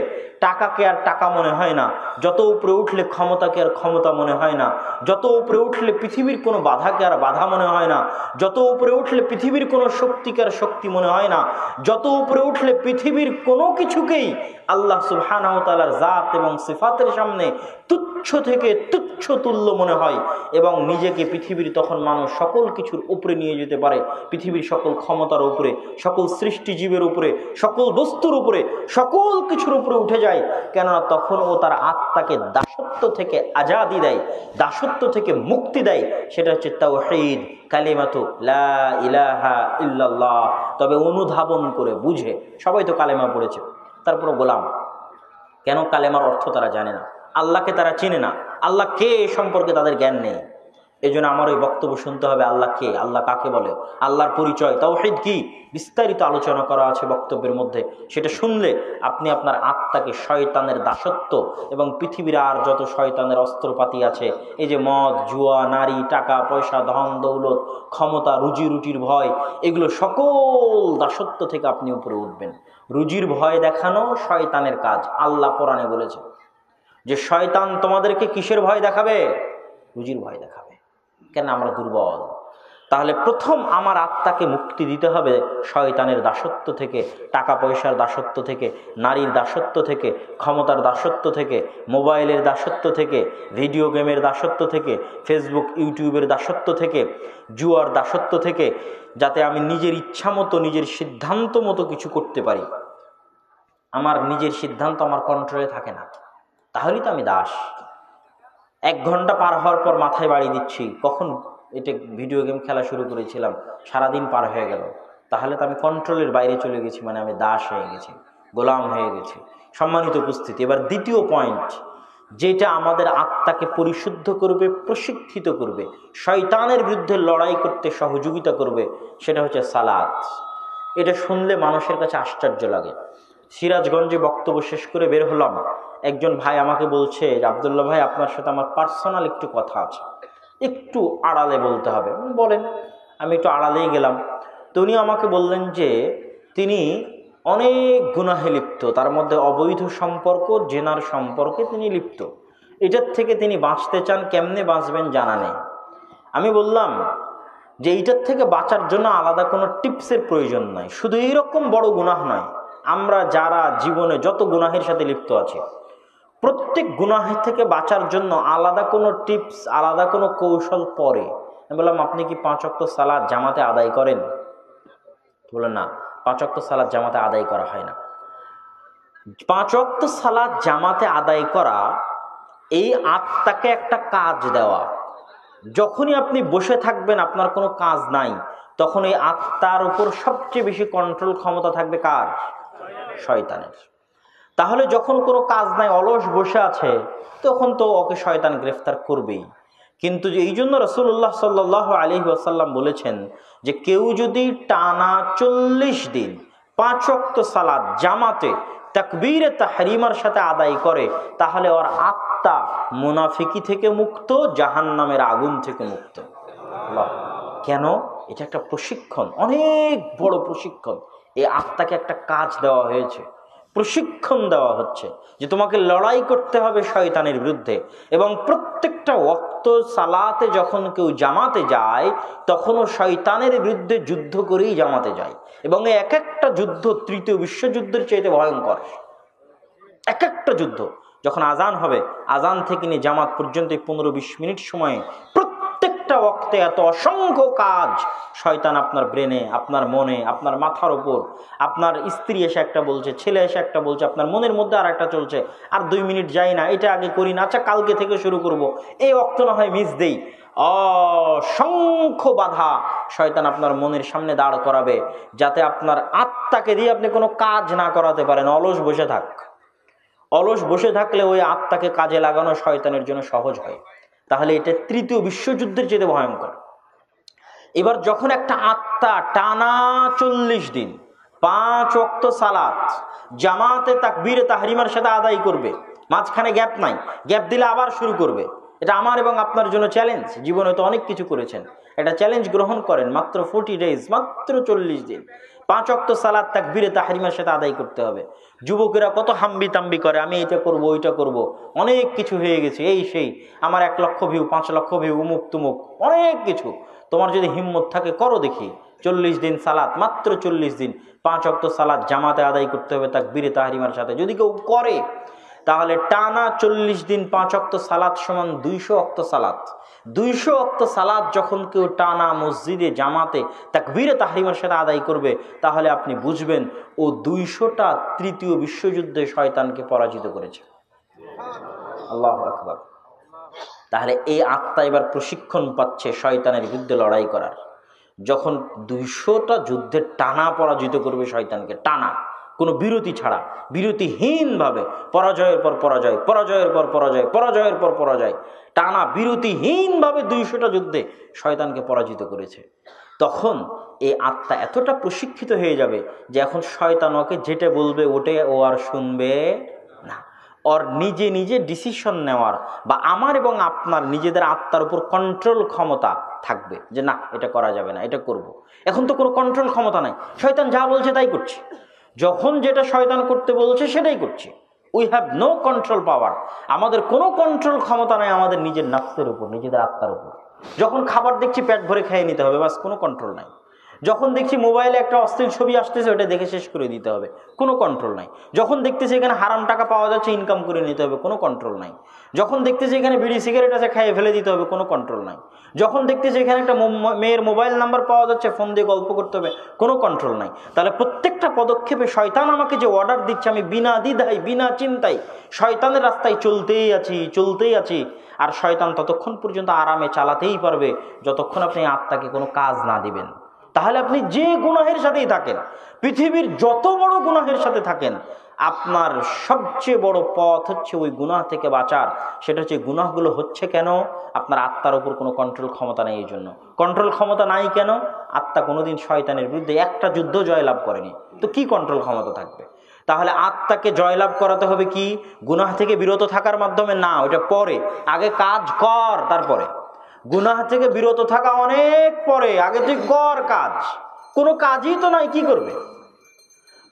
টাকাকে আর টাকা মনে হয় না, যত উপরে উঠলে ক্ষমতাকে আর ক্ষমতা মনে হয় না, যত উপরে উঠলে পৃথিবীর কোনো বাধাকে আর বাধা মনে হয় না, যত উপরে উঠলে পৃথিবীর কোনো শক্তিকে আর শক্তি মনে হয় না, যত উপরে উঠলে পৃথিবীর কোনো কিছুকেই আল্লাহ সুবহানাহু ওয়া তাআলার জাত এবং সিফাতের সামনে তুচ্ছ থেকে তুচ্ছ তুল্য মনে হয়, এবং নিজেকে পৃথিবীর তখন মানুষ সকল কিছুর উপরে নিয়ে যেতে পারে, পৃথিবীর সকল ক্ষমতার উপরে, সকল সৃষ্টিজীবের উপরে, সকল বস্তুর উপরে, সকল কিছুর উপরে উঠে যায়। কেননা তখন ও তার আত্মাকে দাসত্ব থেকে আজাদি দেয়, দাসত্ব থেকে মুক্তি দেয়। সেটা হচ্ছে তাওহীদ, কালিমাতু লা ইলাহা ইল্লাল্লাহ। তবে অনুধাবন করে বুঝে, সবাই তো কালেমা পড়েছে, তারপর গোলাম। কেন? কালেমার অর্থ তারা জানে না, আল্লাহকে তারা চিনে না, আল্লাহ কে এ সম্পর্কে তাদের জ্ঞান নেই। এই জন্য আমার ওই বক্তব্য শুনতে হবে, আল্লাহ কে, আল্লাহ কাকে বলে, আল্লাহর পরিচয়, তাওহীদ কি, বিস্তারিত আলোচনা করা আছে বক্তব্যের মধ্যে। সেটা শুনলে আপনি আপনার আত্মাকে শয়তানের দাসত্ব এবং পৃথিবীর আর যত শয়তানের অস্ত্রপাতি আছে, এই যে মদ, জুয়া, নারী, টাকা পয়সা, ধন দৌলত, ক্ষমতা, রুজি রুটির ভয়, এগুলো সকল দাসত্ব থেকে আপনি উপরে উঠবেন। রুজির ভয় দেখানো শয়তানের কাজ। আল্লাহ কোরআনে বলেছে যে শয়তান তোমাদেরকে কিসের ভয় দেখাবে? রুজির ভয় দেখাবে। কেন? আমরা দুর্বল। তাহলে প্রথম আমার আত্মাকে মুক্তি দিতে হবে শয়তানের দাসত্ব থেকে, টাকা পয়সার দাসত্ব থেকে, নারীর দাসত্ব থেকে, ক্ষমতার দাসত্ব থেকে, মোবাইলের দাসত্ব থেকে, ভিডিও গেমের দাসত্ব থেকে, ফেসবুক ইউটিউবের দাসত্ব থেকে, জুয়ার দাসত্ব থেকে, যাতে আমি নিজের ইচ্ছা মতো, নিজের সিদ্ধান্ত মতো কিছু করতে পারি। আমার নিজের সিদ্ধান্ত আমার কন্ট্রোলে থাকে না, তাহলেই তো আমি দাস। 1 ঘন্টা পার হওয়ার পর মাথায় বাড়ি দিচ্ছি, কখন এটা ভিডিও গেম খেলা শুরু করেছিলাম, সারাদিন পার হয়ে গেল, তাহলে তো আমি কন্ট্রোলের বাইরে চলে গেছি, মানে আমি দাস হয়ে গেছি, গোলাম হয়ে গেছি। সম্মানিত উপস্থিতি, এবার দ্বিতীয় পয়েন্ট, যেটা আমাদের আত্মাকে পরিশুদ্ধ করবে, প্রশিক্ষিত করবে, শয়তানের বিরুদ্ধে লড়াই করতে সহযোগিতা করবে, সেটা হচ্ছে সালাত। এটা শুনলে মানুষের কাছে আশ্চর্য লাগে। সিরাজগঞ্জে বক্তব্য শেষ করে বের হলাম, একজন ভাই আমাকে বলছে যে আব্দুল্লাহ ভাই, আপনার সাথে আমার পার্সোনাল একটু কথা আছে, একটু আড়ালে বলতে হবে। বলেন। আমি একটু আড়ালেই গেলাম। তো উনি আমাকে বললেন যে তিনি অনেক গুনাহে লিপ্ত, তার মধ্যে অবৈধ সম্পর্ক, জেনার সম্পর্কে তিনি লিপ্ত। এটার থেকে তিনি বাঁচতে চান, কেমনে বাঁচবেন জানা নেই। আমি বললাম যে এইটার থেকে বাঁচার জন্য আলাদা কোনো টিপসের প্রয়োজন নাই, শুধু এইরকম বড় গুনাহ নয়, আমরা যারা জীবনে যত গুনাহের সাথে লিপ্ত আছি, প্রত্যেক গুনাহের থেকে বাঁচার জন্য আলাদা কোনো টিপস, আলাদা কোনো কৌশল পরে। আমি বললাম, আপনি কি 5 ওয়াক্ত সালাত জামাতে আদায় করেন? বললেন না, 5 ওয়াক্ত সালাত জামাতে আদায় করা হয় না। 5 ওয়াক্ত সালাত জামাতে আদায় করা, এই আত্মাকে একটা কাজ দেওয়া। যখনই আপনি বসে থাকবেন, আপনার কোনো কাজ নাই, তখন এই আত্মার উপর সবচেয়ে বেশি কন্ট্রোল ক্ষমতা থাকবে কার? শয়তানের। তাহলে যখন কোনো কাজ নাই, অলস বসে আছে, তখন তো ওকে শয়তান গ্রেফতার করবেই। কিন্তু এই জন্য রাসূলুল্লাহ সাল্লাল্লাহু আলাইহি ওয়াসাল্লাম বলেছেন যে কেউ যদি টানা 40 দিন 5 ওয়াক্ত সালাত জামাতে তাকবীরে তাহরিমার সাথে আদায় করে, তাহলে ওর আত্মা মুনাফিকি থেকে মুক্ত, জাহান্নামের আগুন থেকে মুক্ত। কেন? এটা একটা প্রশিক্ষণ, অনেক বড় প্রশিক্ষণ। এই আত্মাকে একটা কাজ দেওয়া হয়েছে, প্রশিক্ষণ দেওয়া হচ্ছে যে তোমাকে লড়াই করতে হবে শয়তানের বিরুদ্ধে। এবং প্রত্যেকটা ওয়াক্ত সালাতে যখন কেউ জামাতে যায়, তখনও শয়তানের বিরুদ্ধে যুদ্ধ করেই জামাতে যায়। এবং এক একটা যুদ্ধ তৃতীয় বিশ্বযুদ্ধের চাইতে ভয়ঙ্কর। এক একটা যুদ্ধ, যখন আজান হবে, আজান থেকে নিয়ে জামাত পর্যন্ত 15-20 মিনিট সময়ে প্রত্যেকটা ওয়াক্তে এত অসংখ্য কাজ শয়তান আপনার ব্রেনে, আপনার মনে, আপনার মাথার উপর, আপনার স্ত্রী এসে একটা বলছে, ছেলে এসে একটা বলছে, আপনার মনের মধ্যে আর একটা চলছে, আর 2 মিনিট যাই না, এটা আগে করি না, আচ্ছা কালকে থেকে শুরু করব, এই ওয়াক্ত না হয় মিস দেই। অসংখ্য বাধা শয়তান আপনার মনের সামনে দাঁড় করাবে, যাতে আপনার আত্মাকে দিয়ে আপনি কোনো কাজ না করাতে পারেন। অলস বসে থাক, অলস বসে থাকলে ওই আত্মাকে কাজে লাগানো শয়তানের জন্য সহজ হয়। তাহলে এটা তৃতীয় বিশ্বযুদ্ধের চেয়ে ভয়ঙ্কর। এবার যখন একটা আত্মা টানা 40 দিন 5 ওয়াক্ত সালাত জামাতে তাকবীরে তাহরিমার সাথে আদায় করবে, মাঝখানে গ্যাপ নাই, গ্যাপ দিলে আবার শুরু করবে, এটা আমার এবং আপনার জন্য চ্যালেঞ্জ। জীবনে তো অনেক কিছু করেছেন, এটা চ্যালেঞ্জ গ্রহণ করেন। মাত্র 40 ডেজ, মাত্র 40 দিন 5 ওয়াক্ত সালাত তাকবীরে তাহরিমার সাথে আদায় করতে হবে। যুবকেরা কত হাম্বি তাম্বি করে, আমি এটা করব, ওইটা করব, অনেক কিছু হয়ে গেছে, এই সেই, আমার 1 লক্ষ ভিউ, 5 লক্ষ ভিউ, উমুক তুমুক, অনেক কিছু। তোমার যদি হিম্মত থাকে করো দেখি। 40 দিন সালাত, মাত্র 40 দিন 5 ওয়াক্ত সালাত জামাতে আদায় করতে হবে তাকবীরে তাহরিমার সাথে। যদি কেউ করে তাহলে টানা 40 দিন 5 ওয়াক্ত সালাত সমান 200 ওয়াক্ত সালাত। 200 ওয়াক্ত সালাত যখন কেউ টানা মসজিদে জামাতে তাকবীরে তাহরিমার সাথে আদায় করবে, তাহলে আপনি বুঝবেন ও 200টা তৃতীয় বিশ্বযুদ্ধে শয়তানকে পরাজিত করেছে। আল্লাহু আকবার। তাহলে এই আত্মা এবার প্রশিক্ষণ পাচ্ছে শয়তানের বিরুদ্ধে লড়াই করার। যখন 200টা যুদ্ধের টানা পরাজিত করবে শয়তানকে, টানা কোনো বিরতি ছাড়া, বিরতিহীনভাবে, পরাজয়ের পর পরাজয়, পরাজয়ের পর পরাজয়, পরাজয়ের পর পরাজয়, টানা বিরতিহীনভাবে 200টা যুদ্ধে শয়তানকে পরাজিত করেছে, তখন এই আত্মা এতটা প্রশিক্ষিত হয়ে যাবে যে এখন শয়তান ওকে যেটা বলবে ওটাই ও আর শুনবে না। ওর নিজে নিজে ডিসিশন নেওয়ার বা আমার এবং আপনার নিজেদের আত্মার উপর কন্ট্রোল ক্ষমতা থাকবে, যে না এটা করা যাবে না, এটা করব। এখন তো কোনো কন্ট্রোল ক্ষমতা নাই, শয়তান যা বলছে তাই করছে। যখন যেটা শয়তান করতে বলছে সেটাই করছে। উই হ্যাভ নো কন্ট্রোল পাওয়ার। আমাদের কোনো কন্ট্রোল ক্ষমতা নাই আমাদের নিজের নাফসের উপর, নিজেদের আত্মার উপর। যখন খাবার দেখছি পেট ভরে খেয়ে নিতে হবে, বাস, কোনো কন্ট্রোল নাই। যখন দেখছি মোবাইলে একটা অশ্লীল ছবি আসতেছে ওটা দেখে শেষ করে দিতে হবে, কোনো কন্ট্রোল নাই। যখন দেখতেছি এখানে হারাম টাকা পাওয়া যাচ্ছে ইনকাম করে নিতে হবে, কোনো কন্ট্রোল নাই। যখন দেখতেছি এখানে বিড়ি সিগারেট আছে খাইয়ে ফেলে দিতে হবে, কোনো কন্ট্রোল নাই। যখন দেখতেছি এখানে একটা মেয়ের মোবাইল নাম্বার পাওয়া যাচ্ছে ফোন দিয়ে গল্প করতে হবে, কোনো কন্ট্রোল নাই। তাহলে প্রত্যেকটা পদক্ষেপে শয়তান আমাকে যে অর্ডার দিচ্ছে, আমি বিনা দ্বিধায় বিনা চিন্তায় শয়তানের রাস্তায় চলতেই আছি। আর শয়তান ততক্ষণ পর্যন্ত আরামে চালাতেই পারবে যতক্ষণ আপনি আত্মাকে কোনো কাজ না দিবেন। তাহলে আপনি যে গুনাহের সাথেই থাকেন, পৃথিবীর যত বড় গুনাহের সাথে থাকেন, আপনার সবচেয়ে বড় পথ হচ্ছে ওই গুনাহ থেকে বাঁচার। সেটা হচ্ছে গুনাহগুলো হচ্ছে কেন? আপনার আত্মার উপর কোনো কন্ট্রোল ক্ষমতা নেই। এই জন্য কন্ট্রোল ক্ষমতা নাই কেন? আত্মা কোনোদিন শয়তানের বিরুদ্ধে একটা যুদ্ধ জয়লাভ করেনি, তো কি কন্ট্রোল ক্ষমতা থাকবে? তাহলে আত্মাকে জয়লাভ করাতে হবে কি? গুনাহ থেকে বিরত থাকার মাধ্যমে না, ওটা পরে। আগে কাজ কর, তারপরে। গুনাহ থেকে বিরত থাকা অনেক পরে, আগে তুই কর কাজ। কোনো কাজই তো নাই, কি করবে?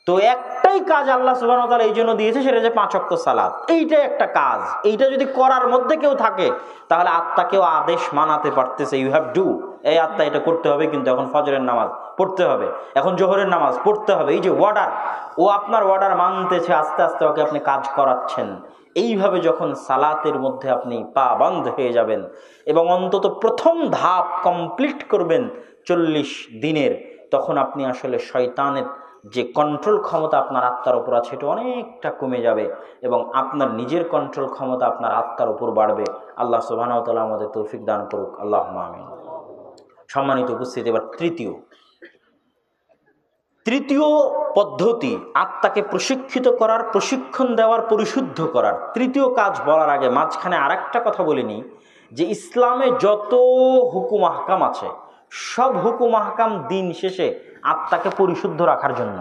তো একটাই কাজ আল্লাহ সুবহানাহু ওয়া তাআলা এই জন্য দিয়েছে, সেটা হচ্ছে 5 ওয়াক্ত সালাত। এইটাই একটা কাজ। এইটা যদি করার মধ্যে কেউ থাকে তাহলে আত্মাকেও আদেশ মানাতে পারতেছে, ইউ হ্যাভ ডু। এই আত্মা এটা করতে হবে, কিন্তু এখন ফজরের নামাজ পড়তে হবে, এখন জোহরের নামাজ পড়তে হবে। এই যে অর্ডার, ও আপনার অর্ডার মানতেছে, আস্তে আস্তে ওকে আপনি কাজ করাচ্ছেন। এইভাবে যখন সালাতের মধ্যে আপনি পাবন্ধ হয়ে যাবেন এবং অন্তত প্রথম ধাপ কমপ্লিট করবেন 40 দিনের, তখন আপনি আসলে শয়তানের যে কন্ট্রোল ক্ষমতা আপনার আত্মার উপর আছে এটা অনেকটা কমে যাবে এবং আপনার নিজের কন্ট্রোল ক্ষমতা আপনার আত্মার উপর বাড়বে। আল্লাহ সুবহানাহু ওয়া তাআলা আমাদের তৌফিক দান করুক, আল্লাহুম্মা আমিন। সম্মানিত উপস্থিতি, এবার তৃতীয় পদ্ধতি, আত্মাকে প্রশিক্ষিত করার, প্রশিক্ষণ দেওয়ার, পরিশুদ্ধ করার। তৃতীয় কাজ বলার আগে মাঝখানে আরেকটা কথা বলিনি, যে ইসলামে যত হুকুম আহকাম আছে সব হুকুম আহকাম দিন শেষে আত্মাকে পরিশুদ্ধ রাখার জন্য।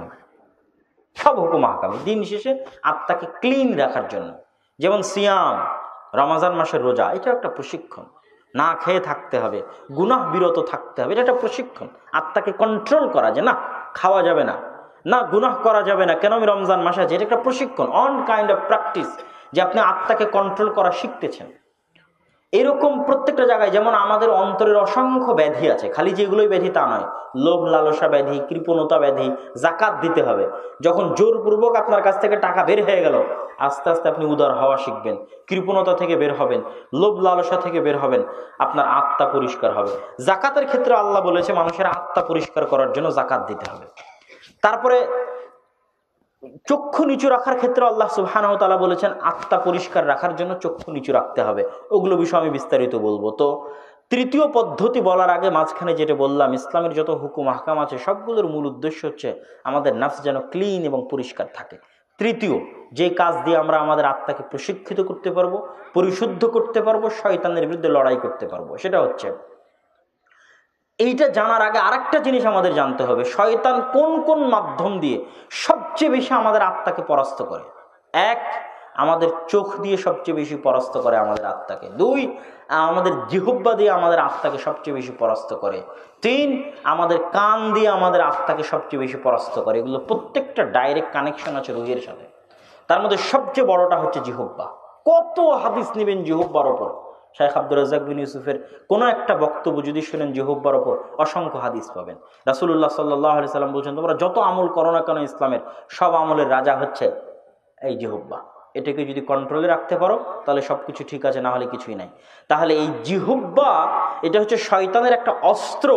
সব হুকুম আহকাম দিন শেষে আত্মাকে ক্লিন রাখার জন্য। যেমন সিয়াম, রমজান মাসের রোজা, এটা একটা প্রশিক্ষণ। না খেয়ে থাকতে হবে, গুনাহ বিরত থাকতে হবে, এটা একটা প্রশিক্ষণ। আত্মাকে কন্ট্রোল করা, যে না খাওয়া যাবে না, না গুনাহ করা যাবে না, কেন আমি রমজান মাসে আছি, এটা একটা প্রশিক্ষণ, অন কাইন্ড অফ প্র্যাকটিস, যে আপনি আত্মাকে কন্ট্রোল করা শিখতেছেন। এরকম প্রত্যেকটা জায়গায়, যেমন আমাদের অন্তরের অসংখ্য ব্যাধি আছে, খালি যেগুলোই ব্যাধি তা নয়, লোভ লালসা ব্যাধি, কৃপণতা ব্যাধি, জাকাত দিতে হবে। যখন জোরপূর্বক আপনার কাছ থেকে টাকা বের হয়ে গেল, আস্তে আস্তে আপনি উদার হওয়া শিখবেন, কৃপণতা থেকে বের হবেন, লোভ লালসা থেকে বের হবেন, আপনার আত্মা পরিষ্কার হবে। জাকাতের ক্ষেত্রে আল্লাহ বলেছে মানুষের আত্মা পরিষ্কার করার জন্য জাকাত দিতে হবে। তারপরে চক্ষু নিচু রাখার ক্ষেত্রে আল্লাহ সুবহানাহু ওয়া তাআলা বলেছেন আত্মা পরিষ্কার রাখার জন্য চক্ষু নিচু রাখতে হবে। ওগুলো বিষয় আমি বিস্তারিত বলবো। তো তৃতীয় পদ্ধতি বলার আগে মাঝখানে যেটা বললাম, ইসলামের যত হুকুম আহকাম আছে সবগুলোর মূল উদ্দেশ্য হচ্ছে আমাদের নাফস যেন ক্লিন এবং পরিষ্কার থাকে। তৃতীয় যে কাজ দিয়ে আমরা আমাদের আত্মাকে প্রশিক্ষিত করতে পারবো, পরিশুদ্ধ করতে পারবো, শয়তানের বিরুদ্ধে লড়াই করতে পারবো, সেটা হচ্ছে এইটা জানার আগে আরেকটা জিনিস আমাদের জানতে হবে, শয়তান কোন কোন মাধ্যম দিয়ে সবচেয়ে বেশি আমাদের আত্মাকে পরাস্ত করে। এক, আমাদের চোখ দিয়ে সবচেয়ে বেশি পরাস্ত করে আমাদের আত্মাকে। দুই, আমাদের জিহ্বা দিয়ে আমাদের আত্মাকে সবচেয়ে বেশি পরাস্ত করে। তিন, আমাদের কান দিয়ে আমাদের আত্মাকে সবচেয়ে বেশি পরাস্ত করে। এগুলো প্রত্যেকটা ডাইরেক্ট কানেকশন আছে রুহের সাথে। তার মধ্যে সবচেয়ে বড়টা হচ্ছে জিহ্বা। কত হাদিস নেবেন জিহ্বার ওপর। শাইখ আব্দুর রাজ্জাক বিন ইউসুফের কোনো একটা বক্তব্য যদি শুনেন জিহ্বার ওপর, অসংখ্য হাদিস পাবেন। রাসূলুল্লাহ সাল্লাল্লাহু আলাইহি সাল্লাম বলছেন, তোমরা যত আমল করো না কেন ইসলামের, সব আমলের রাজা হচ্ছে এই জিহ্বা। এটাকে যদি কন্ট্রোলে রাখতে পারো তাহলে সবকিছু ঠিক আছে, না হলে কিছুই নাই। তাহলে এই জিহ্বা এটা হচ্ছে শয়তানের একটা অস্ত্র,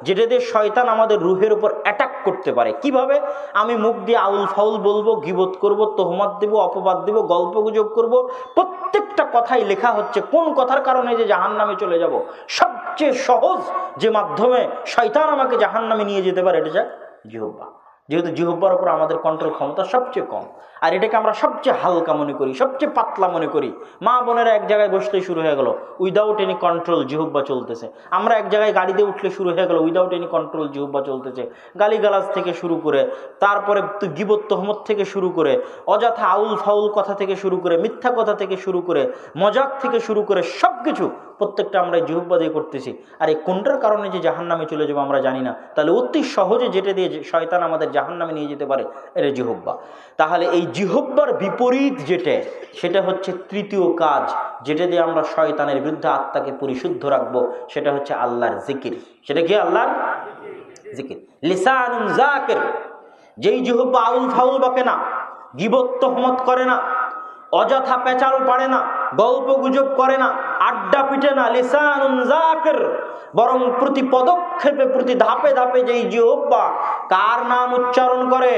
যেটা দিয়ে শয়তান আমাদের রুহের উপর অ্যাটাক করতে পারে। কিভাবে? আমি মুখ দিয়ে আউল ফাউল বলবো, গীবত করব, তোহমত দেব, অপবাদ দেব, গল্প গুজব করব, প্রত্যেকটা কথাই লেখা হচ্ছে কোন কথার কারণে যে জাহান্নামে চলে যাব। সবচেয়ে সহজ যে মাধ্যমে শয়তান আমাকে জাহান্নামে নিয়ে যেতে পারে, এটা হচ্ছে জিহ্বা। যেহেতু জিহ্বার উপর আমাদের কন্ট্রোল ক্ষমতা সবচেয়ে কম, আর এটাকে আমরা সবচেয়ে হালকা মনে করি, সবচেয়ে পাতলা মনে করি। মা বোনেরা এক জায়গায় বসতেই শুরু হয়ে গেল, উইদাউট এনি কন্ট্রোল জিহ্বা চলতেছে। আমরা এক জায়গায় গাড়িতে উঠলে শুরু হয়ে গেল, উইদাউট এনি কন্ট্রোল জিহ্বা চলতেছে। গালিগালাজ থেকে শুরু করে, তারপরে গীবত তোহমত থেকে শুরু করে, অযথা আউল ফাউল কথা থেকে শুরু করে, মিথ্যা কথা থেকে শুরু করে, মজাক থেকে শুরু করে সবকিছু প্রত্যেকটা আমরা জিহ্বা দিয়ে করতেছি। আর এই কোনটার কারণে যে জাহান্নামে চলে যাবো আমরা জানি না। তাহলে অতি সহজে যেটা দিয়ে শয়তান আমাদের জাহান্নামে নিয়ে যেতে পারে, এটা জিহ্বা। তাহলে এই জিহ্বার বিপরীত যেটা, সেটা হচ্ছে তৃতীয় কাজ, যেটা দিয়ে আমরা শয়তানের বিরুদ্ধে আত্মাকে পরিশুদ্ধ রাখবো, সেটা হচ্ছে আল্লাহর জিকির। সেটা কি? আল্লাহর জিকির। লিসানুন যাকির, যেই জিহ্বা আউল ফাউল বকে না, গীবত তোহমত করে না, অযথা পেঁচাল পাড়ে না, গল্প গুজব করে না, আড্ডা পিটে না, লিসানুন যাকির, বরং প্রতি পদক্ষেপে প্রতি ধাপে ধাপে যেই জিহ্বা কার নাম উচ্চারণ করে?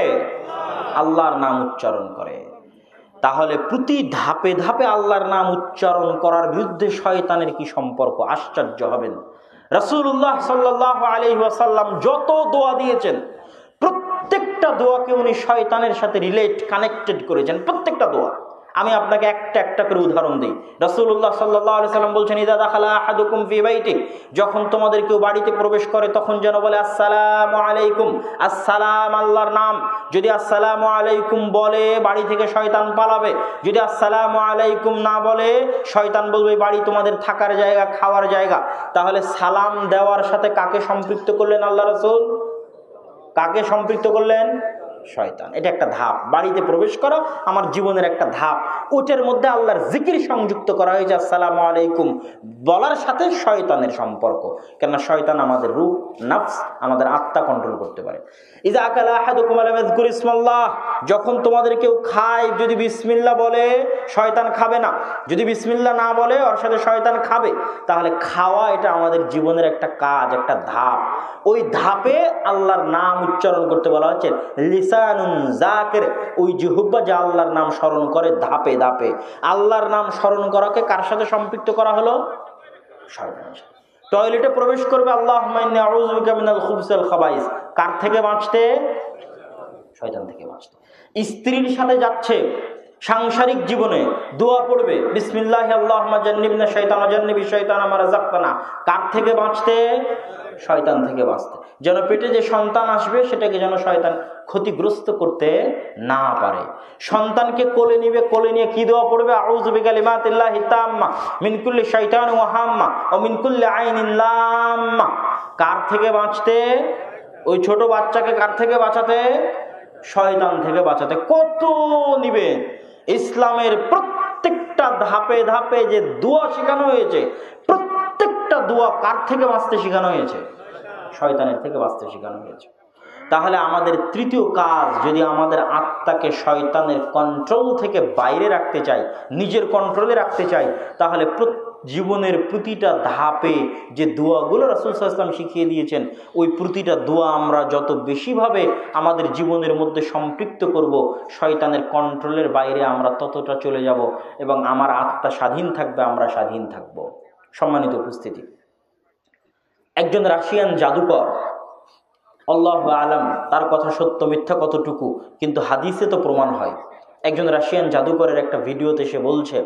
আল্লাহর নাম উচ্চারণ করে। তাহলে প্রতি ধাপে ধাপে আল্লাহর নাম উচ্চারণ করার বিরুদ্ধে শয়তানের কি সম্পর্ক? আশ্চর্য হবেন। রাসূলুল্লাহ সাল্লাল্লাহু আলাইহি ওয়াসাল্লাম যত দোয়া দিয়েছেন, প্রত্যেকটা দোয়াকে উনি শয়তানের সাথে কানেক্টেড করেছেন। প্রত্যেকটা দোয়া। আমি আপনাকে একটা একটা করে উদাহরণ দিই। রাসূলুল্লাহ সাল্লাল্লাহু আলাইহি সাল্লাম বলছেন, ইযা দাখালা আহাদুকুম ফি বাইতি, যখন তোমাদের কেউ বাড়িতে প্রবেশ করে তখন যেন বলে আসসালামু আলাইকুম। আসসালাম আল্লাহর নাম। যদি আসসালামু আলাইকুম বলে বাড়ি থেকে শয়তান পালাবে। যদি আসসালামু আলাইকুম না বলে শয়তান বলবে বাড়ি তোমাদের থাকার জায়গা, খাওয়ার জায়গা। তাহলে সালাম দেওয়ার সাথে কাকে সম্পৃক্ত করলেন আল্লাহ রাসূল? কাকে সম্পৃক্ত করলেন? শয়তান। এটা একটা ধাপ। বাড়িতে প্রবেশ করা আমার জীবনের একটা ধাপ, ওটার মধ্যে আল্লাহর জিকির সংযুক্ত করা হয়েছে। আসসালামু আলাইকুম বলার সাথে শয়তানের সম্পর্ক, কেননা শয়তান আমাদের রূহ, নফস, আমাদের আত্মা কন্ট্রোল করতে পারে। ইযা আকালা আহাদুকুম লাম ইয়াযকুর ইসমাল্লাহ, যখন তোমাদের কেউ খায় যদি বিসমিল্লাহ বলে শয়তান খাবে না, যদি বিসমিল্লাহ না বলে ওর সাথে শয়তান খাবে। তাহলে খাওয়া এটা আমাদের জীবনের একটা কাজ, একটা ধাপ। ওই ধাপে আল্লাহর নাম উচ্চারণ করতে বলা হচ্ছে লিসানুন যাকির। ওই জিহ্বা যে আল্লাহর নাম স্মরণ করে ধাপে ধাপে। আল্লাহর নাম স্মরণ করাকে কার সাথে সম্পৃক্ত করা হলো? শয়তানের সাথে। টয়লেটে প্রবেশ করবে আল্লাহুম্মা ইন্নী আউযু বিকা মিনাল খুবুসি ওয়াল খাবাইস, কার থেকে বাঁচতে? শয়তান থেকে বাঁচতে। স্ত্রীর সাথে যাচ্ছে, সাংসারিক জীবনে দোয়া পড়বে বিসমিল্লাহি আল্লাহুম্মা জান্নিবনা শাইতান ওয়া জান্নিবি শাইতানা মা রাযাকতানা, কার থেকে বাঁচতে? শয়তান থেকে বাঁচতে। যেন পেটে যে সন্তান আসবে সেটাকে যেন শয়তান ক্ষতিগ্রস্ত করতে না পারে। সন্তানকে কোলে নিবে, কোলে নিয়ে কি দোয়া পড়বে? আউযু বিকালিমাতিল্লাহি তাম্মা মিন কুল্লি শাইতানিন ওয়া হাম্মা ওয়া মিন কুল্লি আইনিন লাম্মা। কার থেকে বাঁচতে? ওই ছোট বাচ্চাকে কার থেকে বাঁচাতে? শয়তান থেকে বাঁচাতে। কত নিবেন? ইসলামের প্রত্যেকটা ধাপে ধাপে যে দোয়া শেখানো হয়েছে, প্রত্যেকটা দোয়া কার থেকে বাঁচতে শেখানো হয়েছে? শয়তানের থেকে বাঁচতে শেখানো হয়েছে। তাহলে আমাদের তৃতীয় কাজ, যদি আমাদের আত্মাকে শয়তানের কন্ট্রোল থেকে বাইরে রাখতে চাই, নিজের কন্ট্রোলে রাখতে চাই, তাহলে জীবনের প্রতিটা ধাপে যে দোয়াগুলো রাসূল সাল্লাল্লাহু আলাইহি ওয়াসাল্লাম শিখিয়ে দিয়েছেন, ওই প্রতিটা দোয়া আমরা যত বেশিভাবে আমাদের জীবনের মধ্যে সম্পৃক্ত করব, শয়তানের কন্ট্রোলের বাইরে আমরা ততটা চলে যাব এবং আমার আত্মা স্বাধীন থাকবে, আমরা স্বাধীন থাকব। সম্মানিত উপস্থিতি, একজন রাশিয়ান জাদুকর, আল্লাহু আলাম তার কথা সত্য মিথ্যা কতটুকু, কিন্তু হাদিসে তো প্রমাণ হয়। একজন রাশিয়ান জাদুকরের একটা ভিডিওতে সে বলছে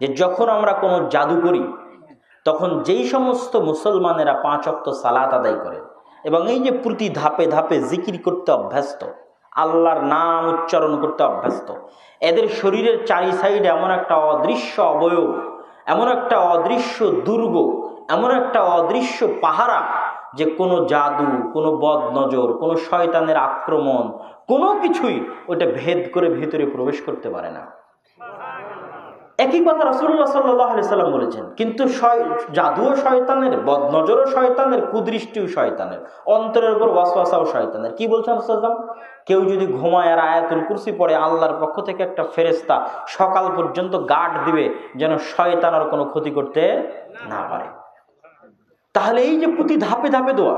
যে যখন আমরা কোনো জাদু করি, তখন যেই সমস্ত মুসলমানেরা 5 ওয়াক্ত সালাত আদায় করে এবং এই যে প্রতি ধাপে ধাপে জিকির করতে অভ্যস্ত, আল্লাহর নাম উচ্চারণ করতে অভ্যস্ত, এদের শরীরের চারি সাইডে এমন একটা অদৃশ্য অবয়ব, এমন একটা অদৃশ্য দুর্গ, এমন একটা অদৃশ্য পাহারা, যে কোনো জাদু, কোনো বদনজর, কোনো শয়তানের আক্রমণ, কোনো কিছুই ওটা ভেদ করে ভিতরে প্রবেশ করতে পারে না। একই কথা রাসূলুল্লাহ সাল্লাল্লাহু আলাইহি সাল্লাম বলেছেন। কিন্তু জাদুও শয়তানের, বদনজরও শয়তানের, কুদৃষ্টিও শয়তানের, অন্তরের উপর ওয়াসওয়াসাও শয়তানের। কি বলছেন রাসূলুল্লাহ? কেউ যদি ঘুমায় আর আয়াতুল কুরসি পড়ে, আল্লাহর পক্ষ থেকে একটা ফেরেশতা সকাল পর্যন্ত গার্ড দিবে যেন শয়তান আর কোনো ক্ষতি করতে না পারে। তাহলে এই যে প্রতি ধাপে ধাপে দোয়া,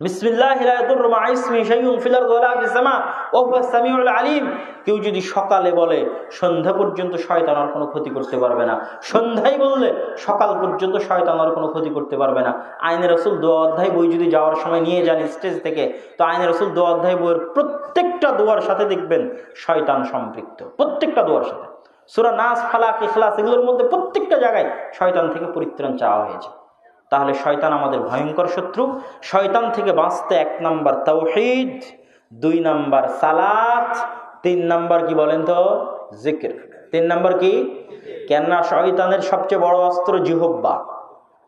বিসমিল্লাহি লা ইয়াদুররু মা ইসমিহি শাইউন ফিল আরদি ওয়ালা ফিস সামা ওয়া হুয়াস সামিউল আলিম, কেউ যদি সকালে বলে সন্ধ্যা পর্যন্ত শয়তান আর কোনো ক্ষতি করতে পারবে না, সন্ধ্যায় বললে সকাল পর্যন্ত শয়তান আর কোনো ক্ষতি করতে পারবে না। আইনে রাসূল দোয়া অধ্যায় বই যদি যাওয়ার সময় নিয়ে যান স্টেজ থেকে, তো আইনে রাসূল দোয়া অধ্যায় বইয়ের প্রত্যেকটা দোয়ার সাথে দেখবেন শয়তান সম্পৃক্ত, প্রত্যেকটা দোয়ার সাথে। সূরা নাস, ফালাক, ইখলাস এগুলোর মধ্যে প্রত্যেকটা জায়গায় শয়তান থেকে পরিত্রাণ চাওয়া হয়েছে। তাহলে শয়তান আমাদের ভয়ঙ্কর শত্রু। শয়তান থেকে বাঁচতে 1 নাম্বার তাওহীদ, 2 নাম্বার সালাত, 3 নাম্বার কি বলেন তো? জিকির। 3 নাম্বার কি? কেননা শয়তানের সবচেয়ে বড় অস্ত্র জিহ্বা।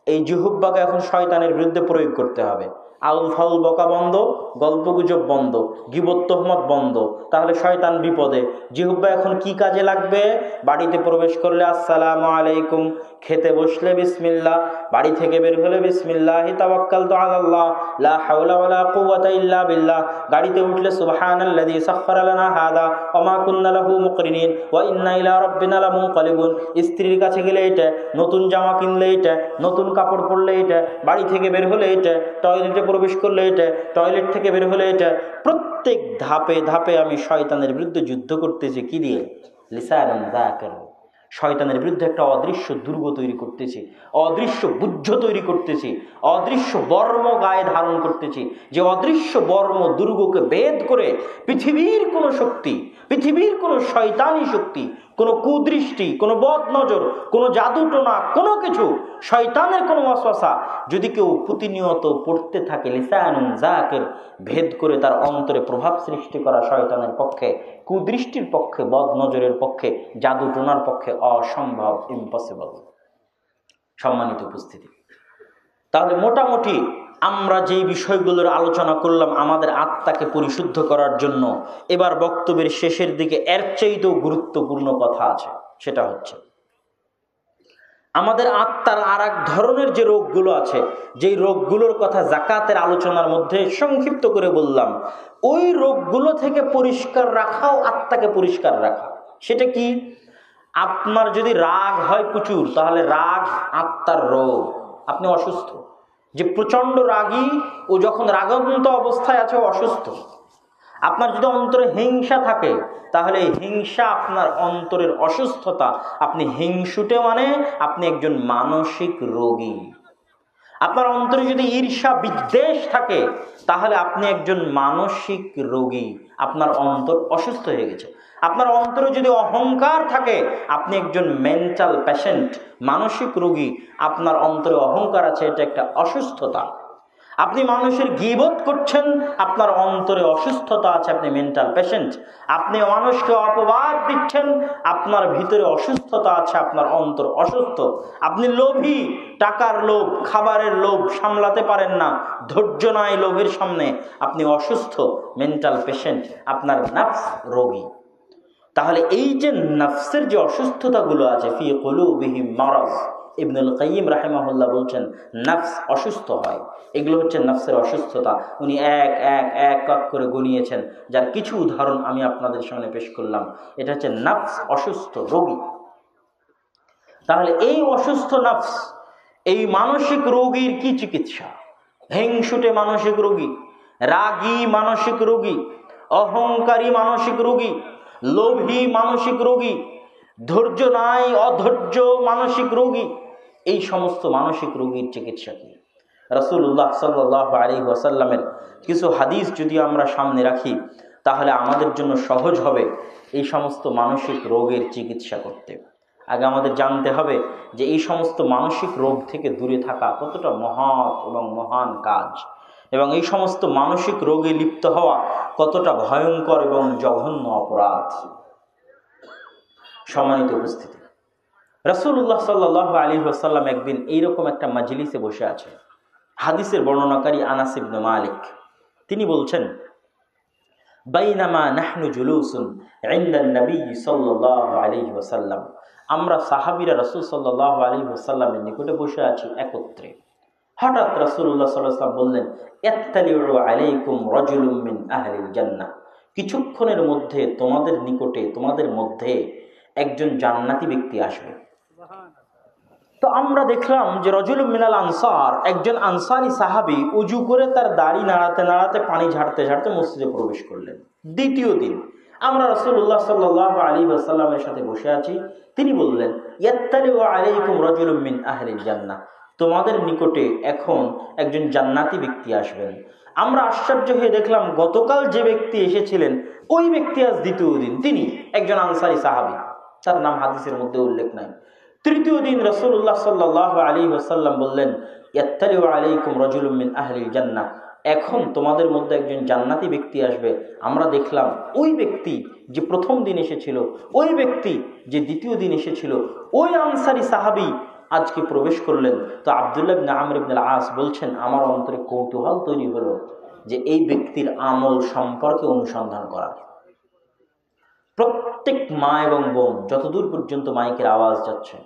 এই জিহ্বাকে এখন শয়তানের বিরুদ্ধে প্রয়োগ করতে হবে। আউল ফাউল বকা বন্ধ, গল্পগুজব বন্ধ, গীবত তোহমত বন্ধ, তাহলে শয়তান বিপদে। জিহ্বা এখন কি কাজে লাগবে? বাড়িতে প্রবেশ করলে আসসালামু আলাইকুম, খেতে বসলে বিসমিল্লাহ, বাড়ি থেকে বের হলে বিসমিল্লাহি তাওয়াক্কালতু আলাল্লাহ লা হাওলা ওয়ালা কুওয়াতা ইল্লা বিল্লাহ, গাড়িতে উঠলে সুবহানাল্লাযী সাখখারা লানা হাযা ওয়া মা কুন্না লাহু মুকরিনিন ওয়া ইন্না ইলা রাব্বিনা লামুনকালিবুন। স্ত্রীর কাছে গেলে এটা, নতুন জামা কিনলে এটা, নতুন কাপড় পরলে এটা, বাড়ি থেকে বের হলে এটা, টয়লেটে প্রবেশ করলে এটা, টয়লেট থেকে বের হলে এটা। প্রত্যেক ধাপে ধাপে আমি শয়তানের বিরুদ্ধে যুদ্ধ করতেছি। কি দিয়ে? লিসানান যাকির। শয়তানের বিরুদ্ধে একটা অদৃশ্য দুর্গ তৈরি করতেছি, অদৃশ্য বুদ্ধ তৈরি করতেছি, অদৃশ্য বর্ম গায়ে ধারণ করতেছি, যে অদৃশ্য বর্ম দুর্গকে ভেদ করে পৃথিবীর কোনো শক্তি, পৃথিবীর কোনো শয়তানি শক্তি, কোনো কুদৃষ্টি, কোনো বদনজর, কোনো জাদুটোনা, কোনো কিছু, শয়তানের কোনো ওয়াসওয়াসা যদি কেউ প্রতিনিয়ত পড়তে থাকে, লিসানুন যাকির, ভেদ করে তার অন্তরে প্রভাব সৃষ্টি করা শয়তানের পক্ষে, কুদৃষ্টির পক্ষে, বদনজরের পক্ষে, জাদুটোনার পক্ষে অসম্ভব, ইম্পসিবল। সম্মানিত উপস্থিতি, তাহলে মোটামুটি আমরা যেই বিষয়গুলোর আলোচনা করলাম আমাদের আত্মাকে পরিশুদ্ধ করার জন্য, এবার বক্তব্যের শেষের দিকে এর চাইতেও গুরুত্বপূর্ণ কথা আছে। সেটা হচ্ছে আমাদের আত্মার আর এক ধরনের যে রোগগুলো আছে, যেই রোগগুলোর কথা যাকাতের আলোচনার মধ্যে সংক্ষিপ্ত করে বললাম, ওই রোগগুলো থেকে পরিষ্কার রাখাও আত্মাকে পরিষ্কার রাখা। সেটা কি? আপনার যদি রাগ হয় প্রচুর, তাহলে রাগ আত্মার রোগ, আপনি অসুস্থ। যে প্রচন্ড রাগী, ও যখন রাগান্বিত অবস্থায় আছে, অসুস্থ। আপনার যদি অন্তরে হিংসা থাকে, তাহলে হিংসা আপনার অন্তরের অসুস্থতা। আপনি হিংসুটে মানে আপনি একজন মানসিক রোগী। আপনার অন্তরে যদি ঈর্ষা বিদ্বেষ থাকে, তাহলে আপনি একজন মানসিক রোগী, আপনার অন্তর অসুস্থ হয়ে গেছে। আপনার অন্তরে যদি অহংকার থাকে, আপনি একজন মেন্টাল পেশেন্ট, মানসিক রোগী। আপনার অন্তরে অহংকার আছে, এটা একটা অসুস্থতা। আপনি মানুষের গীবত করছেন, আপনার অন্তরে অসুস্থতা আছে, আপনি মেন্টাল পেশেন্ট। আপনি মানুষকে অপবাদ দিচ্ছেন, আপনার ভিতরে অসুস্থতা আছে, আপনার অন্তর অসুস্থ। আপনি লোভী, টাকার লোভ, খাবারের লোভ সামলাতে পারেন না, ধৈর্য নাই লোভের সামনে, আপনি অসুস্থ, মেন্টাল পেশেন্ট, আপনার নফস রোগী। তাহলে এই যে নফসের যে অসুস্থতাগুলো আছে, ফি কুলুবিহিম মারাজ, ইবনুল কাইয়িম রাহিমাহুল্লাহ বলছেন নফস অসুস্থ হয়, এগুলো হচ্ছে নফসের অসুস্থতা। উনি এক এক এক এক করে গুনিয়েছেন, যার কিছু উদাহরণ আমি আপনাদের সামনে পেশ করলাম। এটা হচ্ছে নফস অসুস্থ, রোগী। তাহলে এই অসুস্থ নফস, এই মানসিক রোগীর কি চিকিৎসা? হিংসুটে মানসিক রোগী, রাগী মানসিক রোগী, অহংকারী মানসিক রোগী, লোভী মানসিক রোগী, ধৈর্য নাই অধৈর্য মানসিক রোগী, এই সমস্ত মানসিক রোগীর চিকিৎসা কি? রাসূলুল্লাহ সাল্লাল্লাহু আলাইহি ওয়াসাল্লামের কিছু হাদিস যদি আমরা সামনে রাখি, তাহলে আমাদের জন্য সহজ হবে এই সমস্ত মানসিক রোগের চিকিৎসা করতে। আগে আমাদের জানতে হবে যে এই সমস্ত মানসিক রোগ থেকে দূরে থাকা কতটা মহৎ এবং মহান কাজ, এবং এই সমস্ত মানসিক রোগে লিপ্ত হওয়া কতটা ভয়ঙ্কর এবং জঘন্য অপরাধ। সম্মানিত উপস্থিতি, রাসূলুল্লাহ সাল্লাল্লাহু আলাইহি ওয়াসাল্লাম একদিন এইরকম একটা মাজলিসে বসে আছে। হাদিসের বর্ণনাকারী আনাস ইবনে মালিক, তিনি বলছেন, বাইনামা নাহনু জুলুসুন ইনদান নবী সাল্লাল্লাহু আলাইহি ওয়াসাল্লাম, আমরা সাহাবীরা রাসূল সাল্লাল্লাহু আলাইহি ওয়াসাল্লামের নিকটে বসে আছি একত্রে। হঠাৎ রাসূলুল্লাহ সাল্লাল্লাহু আলাইহি ওয়াসাল্লাম বললেন, ইত্তালিউ আলাইকুম রাজুলুম মিন আহলিল জান্নাহ, কিছুক্ষণের মধ্যে তোমাদের নিকটে, তোমাদের মধ্যে একজন জান্নাতি ব্যক্তি আসবে। তো আমরা দেখলাম যে রাজুলুম মিনাল আনসার, একজন আনসারী সাহাবী উজু করে তার দাড়ি নাড়াতে নাড়াতে, পানি ঝাড়তে ঝাড়তে মসজিদে প্রবেশ করলেন। দ্বিতীয় দিন আমরা রাসূলুল্লাহ সাল্লাল্লাহু আলাইহি ওয়াসাল্লামের সাথে বসে আছি। তিনি বললেন, ইয়াত্তালিউ আলাইকুম রাজুলুম মিন আহলিল জান্নাহ, তোমাদের নিকটে এখন একজন জান্নাতি ব্যক্তি আসবেন। আমরা আশ্চর্য হয়ে দেখলাম গতকাল যে ব্যক্তি এসেছিলেন ওই ব্যক্তি আজ দ্বিতীয় দিন, তিনি একজন আনসারী সাহাবী, তার নাম হাদিসের মধ্যে উল্লেখ নাই। তৃতীয় দিন রাসূলুল্লাহ সাল্লাল্লাহু আলাইহি ওয়াসাল্লাম বললেন, ইয়াত্তালিউ আলাইকুম রাজুলুম মিন আহলিল জান্নাহ, এখন তোমাদের মধ্যে একজন জান্নাতি ব্যক্তি আসবে। আমরা দেখলাম ওই ব্যক্তি যে প্রথম দিন এসেছিল, ওই ব্যক্তি যে দ্বিতীয় দিন এসেছিল, ওই আনসারী সাহাবী আজকে প্রবেশ করলেন। তো আব্দুল্লাহ ইবনে আমর ইবনে আল-আস বলছেন, আমার অন্তরে কৌতূহল তৈরি হলো যে এই ব্যক্তির আমল সম্পর্কে অনুসন্ধান করা। প্রত্যেক মা এবং বোন, যতদূর পর্যন্ত মাইকের আওয়াজ যাচ্ছে,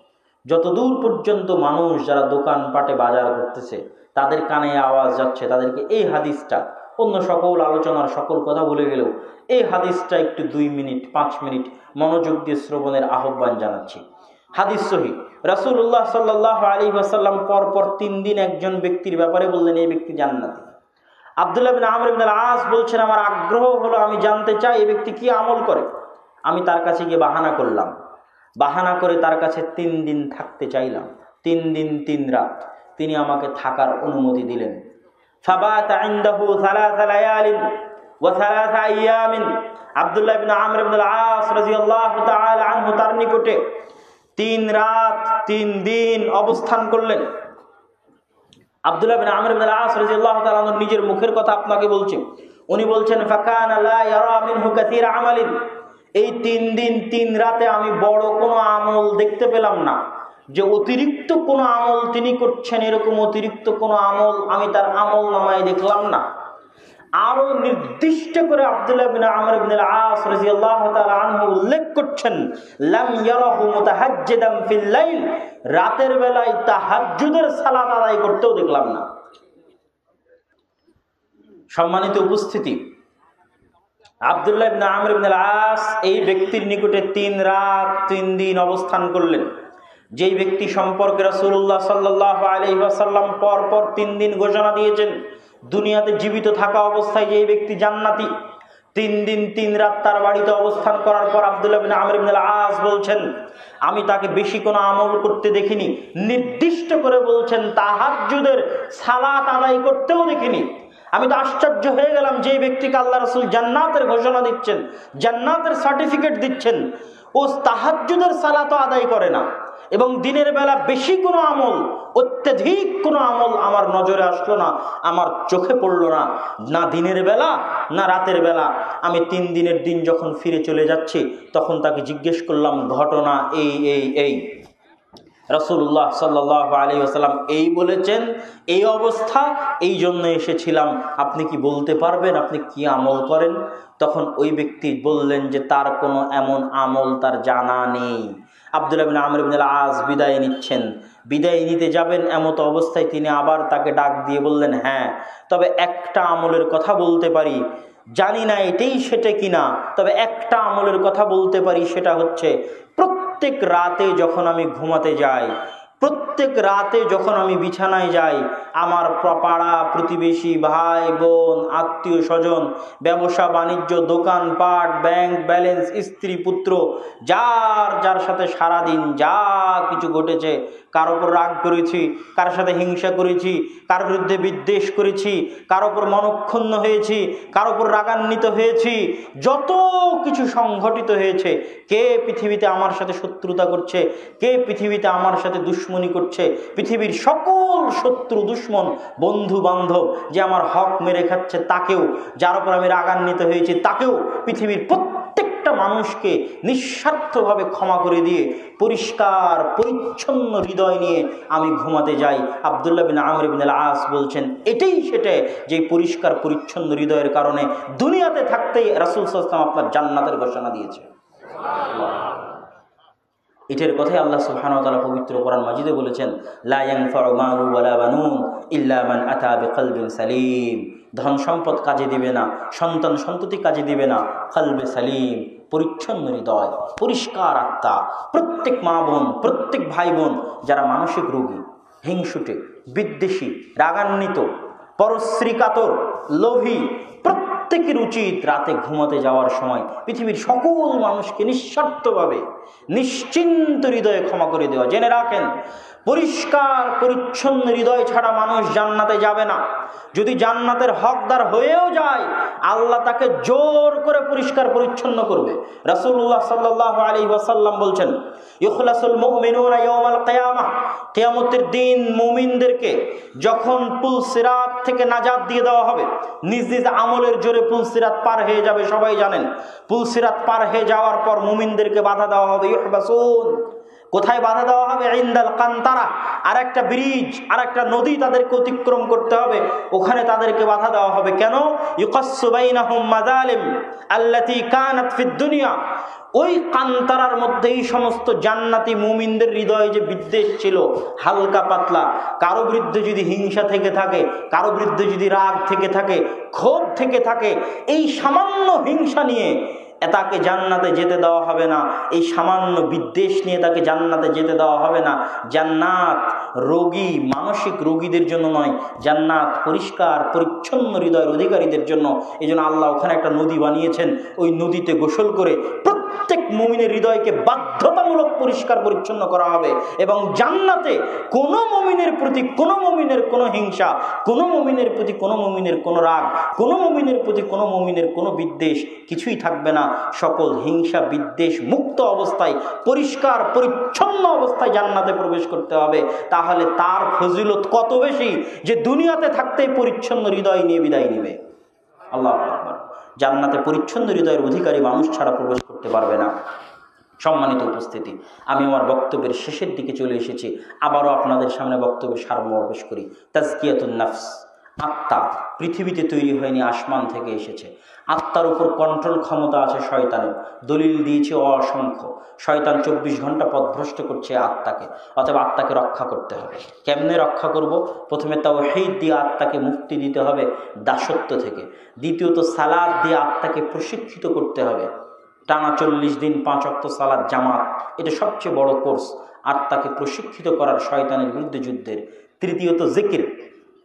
যতদূর পর্যন্ত মানুষ যারা দোকানপাটে বাজার করতেছে তাদের কানে আওয়াজ যাচ্ছে, তাদেরকে এই হাদিসটা, অন্য সকল আলোচনার সকল কথা ভুলে গেলেও এই হাদিসটা একটু 2 মিনিট 5 মিনিট মনোযোগ দিয়ে শ্রবণের আহ্বান জানাচ্ছি। হাদিস সহিহ, রাসূলুল্লাহ সাল্লাল্লাহু আলাইহি ওয়াসাল্লাম পরপর 3 দিন একজন ব্যক্তির ব্যাপারে বললেন এই ব্যক্তি জান্নাতি। আব্দুল্লাহ ইবনে আমর ইবনে আল-আস বলছেন, আমার আগ্রহ হলো, আমি জানতে চাই এই ব্যক্তি কি আমল করে। আমি তার কাছে গিয়ে বাহানা করলাম, বাহানা করে তার কাছে 3 দিন থাকতে চাইলাম। 3 দিন 3 রাত তিনি আমাকে থাকার অনুমতি দিলেন। ফাবাতা ইনদাহু 3 লায়ালিন ওয়া 3 আইয়ামিন, আব্দুল্লাহ ইবনে আমর ইবনে আল-আস রাদিয়াল্লাহু তাআলা আনহু তার নিকটে 3 রাত 3 দিন অবস্থান করলেন। আব্দুল্লাহ ইবনে আমর ইবনে আল-আস রাদিয়াল্লাহু তাআলা আনহু নিজের মুখের কথা আপনাকে বলছেন। উনি বলছেন, ফাকানা লা ইয়ারা মিনহু কাসীরা আমালিন, এই 3 দিন 3 রাতে আমি বড় কোনো আমল দেখতে পেলাম না, যে অতিরিক্ত কোনো আমল তিনি করছেন, এরকম অতিরিক্ত কোনো আমল আমি তার আমল নামায় দেখলাম না। আরো নির্দিষ্ট করে আব্দুল্লাহ ইবনে আমর ইবনে আল-আস রাদিয়াল্লাহু তাআলা আনহু উল্লেখ করছেন, লাম ইয়ারাহু মুতাহাজ্জিদান ফিল লাইল, রাতের বেলায় তাহাজ্জুদের সালাত আদায় করতেও দেখলাম না। সম্মানিত উপস্থিতি, আব্দুল্লাহ ইবনে আমর ইবনে আল-আস এই ব্যক্তির নিকটে 3 রাত 3 দিন অবস্থান করলেন। যেই ব্যক্তি সম্পর্কে রাসূলুল্লাহ সাল্লাল্লাহু আলাইহি ওয়াসাল্লাম পরপর 3 দিন ঘোষণা দিয়েছেন দুনিয়াতে জীবিত থাকা অবস্থায় যে এই ব্যক্তি জান্নাতি, 3 দিন 3 রাত তার বাড়িতে অবস্থান করার পর আব্দুল্লাহ ইবনে আমর ইবনে আল-আস বলছেন, আমি তাকে বেশি কোনো আমল করতে দেখিনি, নির্দিষ্ট করে বলছেন তাহাজ্জুদের সালাত আদায় করতেও দেখিনি। আমি তো আশ্চর্য হয়ে গেলাম, যে ব্যক্তিকে আল্লাহ রাসূল জান্নাতের ঘোষণা দিচ্ছেন, জান্নাতের সার্টিফিকেট দিচ্ছেন, ও তাহাজ্জুদের সালাত আদায় করে না। এবং দিনের বেলা বেশি কোনো আমল, অত্যধিক কোনো আমল আমার নজরে আসলো না, আমার চোখে পড়লো না, না দিনের বেলা না রাতের বেলা। আমি 3 দিনের দিন যখন ফিরে চলে যাচ্ছি তখন তাকে জিজ্ঞেস করলাম, ঘটনা এই রাসূলুল্লাহ সাল্লাল্লাহু আলাইহি ওয়াসাল্লাম এই বলেছেন, এই অবস্থা, এই জন্য এসেছিলাম, আপনি কি বলতে পারবেন আপনি কি আমল করেন? তখন ওই ব্যক্তি বললেন যে তার কোনো এমন আমল তার জানা নেই। আব্দুল্লাহ ইবনে আমর ইবনে আল-আস বিদায় নিচ্ছেন, বিদায় নিতে যাবেন এমত অবস্থায় তিনি আবার তাকে ডাক দিয়ে বললেন, হ্যাঁ, তবে একটা আমলের কথা বলতে পারি, জানি না এটাই সেটা কিনা, তবে একটা আমলের কথা বলতে পারি, সেটা হচ্ছে প্রত্যেক রাতে যখন আমি ঘুমাতে যাই, প্রত্যেক রাতে যখন আমি বিছানায় যাই, আমার পাড়া প্রতিবেশী, ভাই বোন, আত্মীয় স্বজন, ব্যবসা বাণিজ্য, দোকানপাট, ব্যাংক ব্যালেন্স, স্ত্রী পুত্র, যার যার সাথে সারাদিন যা কিছু ঘটেছে, কার ওপর রাগ করেছি, কার সাথে হিংসা করেছি, কার বিরুদ্ধে বিদ্বেষ করেছি, কার ওপর মনক্ষুণ্ণ হয়েছি, কার ওপর রাগান্বিত হয়েছি, যত কিছু সংঘটিত হয়েছে, কে পৃথিবীতে আমার সাথে শত্রুতা করছে, কে পৃথিবীতে আমার সাথে দুশ্মনী করছে, পৃথিবীর সকল শত্রু, দুশ্মন, বন্ধু বান্ধব, যে আমার হক মেরে খাচ্ছে তাকেও, যার উপর আমি রাগান্বিত হয়েছি তাকেও, পৃথিবীর প্রত্যেকটা মানুষকে নিঃস্বার্থভাবে ক্ষমা করে দিয়ে পরিষ্কার পরিচ্ছন্ন হৃদয় নিয়ে আমি ঘুমাতে যাই। আব্দুল্লাহ বিন আমর বিন আল আস বলছেন, এটাই সেটা যে পরিষ্কার পরিচ্ছন্ন হৃদয়ের কারণে দুনিয়াতে থাকতেই রাসূল সাল্লাল্লাহু আলাইহি ওয়াসাল্লাম আপনার জান্নাতের ঘোষণা দিয়েছে। এটার কথাই আল্লাহ সুবহানাহু ওয়া তাআলা পবিত্র কোরআন মাজিদে বলেছেন, লা ইয়ানফাউ মালু ওয়ালা বানুন ইল্লা মান আতা বিকলবিন সালিম। ধন সম্পদ কাজে দিবে না, সন্তান সন্ততি কাজে দিবে না, কলবে সালিম, পরিচ্ছন্ন হৃদয়, পরিষ্কার আত্মা। প্রত্যেক মা বোন, প্রত্যেক ভাই বোন যারা মানসিক রোগী, হিংসুটে, বিদ্বেষী, রাগান্বিত, পরশ্রী কাতর, লোভী, প্রত্যেকের উচিত রাতে ঘুমাতে যাওয়ার সময় পৃথিবীর সকল মানুষকে নিঃস্বার্থভাবে নিশ্চিন্ত হৃদয়ে ক্ষমা করে দেওয়া। জেনে রাখেন, পরিষ্কার পরিচ্ছন্ন হৃদয় ছাড়া মানুষ জান্নাতে যাবে না। যদি জান্নাতের হকদার হয়েও যায়, আল্লাহ তাকে জোর করে পরিষ্কার পরিচ্ছন্ন করবে। রাসূলুল্লাহ সাল্লাল্লাহু আলাইহি ওয়াসাল্লাম বলছেন, ইখলাসুল মুমিনুনা ইয়াউমাল কিয়ামাহ, কিয়ামতের দিন মুমিনদেরকে যখন পুলসিরাত থেকে নাজাত দিয়ে দেওয়া হবে, নিজ নিজ আমলের জোরে পুলসিরাত পার হয়ে যাবে। সবাই জানেন, পুলসিরাত পার হয়ে যাওয়ার পর মুমিনদেরকে বাধা দেওয়া হবে। ইহবাসুন, কোথায় বাধা দেওয়া হবে? ইনদাল কান্তারা, আর একটা ব্রিজ, আর একটা নদী তাদেরকে অতিক্রম করতে হবে, ওখানে তাদেরকে বাধা দেওয়া হবে। কেন? ইউকাসসু বাইনাহুম মাযালিম আল্লাতী কানাত ফিদ দুনিয়া। ওই কান্তারার মধ্যে এই সমস্ত জান্নাতি মুমিনদের হৃদয়ে যে বিদ্বেষ ছিল, হালকা পাতলা, কারো বিরুদ্ধে যদি হিংসা থেকে থাকে, কারো বিরুদ্ধে যদি রাগ থেকে থাকে, ক্ষোভ থেকে থাকে, এই সামান্য হিংসা নিয়ে তাকে জান্নাতে যেতে দেওয়া হবে না। এই সামান্য বিদ্বেষ নিয়ে তাকে জান্নাতে যেতে দেওয়া হবে না। জান্নাত রোগী, মানসিক রোগীদের জন্য নয়, জান্নাত পরিষ্কার পরিচ্ছন্ন হৃদয়ের অধিকারীদের জন্য। এই জন্য আল্লাহ ওখানে একটা নদী বানিয়েছেন, ওই নদীতে গোসল করে প্রত্যেক মুমিনের হৃদয়কে বাধ্যতামূলক পরিষ্কার পরিচ্ছন্ন করা হবে। এবং জান্নাতে কোনো মুমিনের প্রতি কোনো মুমিনের কোনো হিংসা, কোনো মুমিনের প্রতি কোনো মুমিনের কোনো রাগ, কোনো মুমিনের প্রতি কোনো মুমিনের কোনো বিদ্বেষ কিছুই থাকবে না। সকল হিংসা বিদ্বেষ মুক্ত অবস্থায়, পরিষ্কার পরিচ্ছন্ন অবস্থায় জান্নাতে প্রবেশ করতে হবে। তাহলে তার ফজিলত কত বেশি যে দুনিয়াতে থাকতেই পরিচ্ছন্ন হৃদয় নিয়ে বিদায় নেবে। আল্লাহু আকবার। জান্নাতে পরিচ্ছন্ন হৃদয়ের অধিকারী মানুষ ছাড়া প্রবেশ করতে পারবে না। সম্মানিত উপস্থিতি, আমি আমার বক্তব্যের শেষের দিকে চলে এসেছি। আবারও আপনাদের সামনে বক্তব্যের সারমর্ম পেশ করি। তাজকিয়াতুন নাফস, আত্মা পৃথিবীতে তৈরি হয়নি, আসমান থেকে এসেছে। আত্মার উপর কন্ট্রোল ক্ষমতা আছে শয়তানের, দলিল দিয়েছে অসংখ্য। শয়তান 24 ঘন্টা পথভ্রষ্ট করছে আত্মাকে, অথবা আত্মাকে রক্ষা করতে হবে। কেমনে রক্ষা করব? প্রথমে তাওহীদ দিয়ে আত্মাকে মুক্তি দিতে হবে দাসত্ব থেকে। দ্বিতীয়ত সালাত দিয়ে আত্মাকে প্রশিক্ষিত করতে হবে। টানা 40 দিন 5 ওয়াক্ত সালাত জামাত, এটা সবচেয়ে বড় কোর্স আত্মাকে প্রশিক্ষিত করার শয়তানের বিরুদ্ধে যুদ্ধের। তৃতীয়ত জিকির।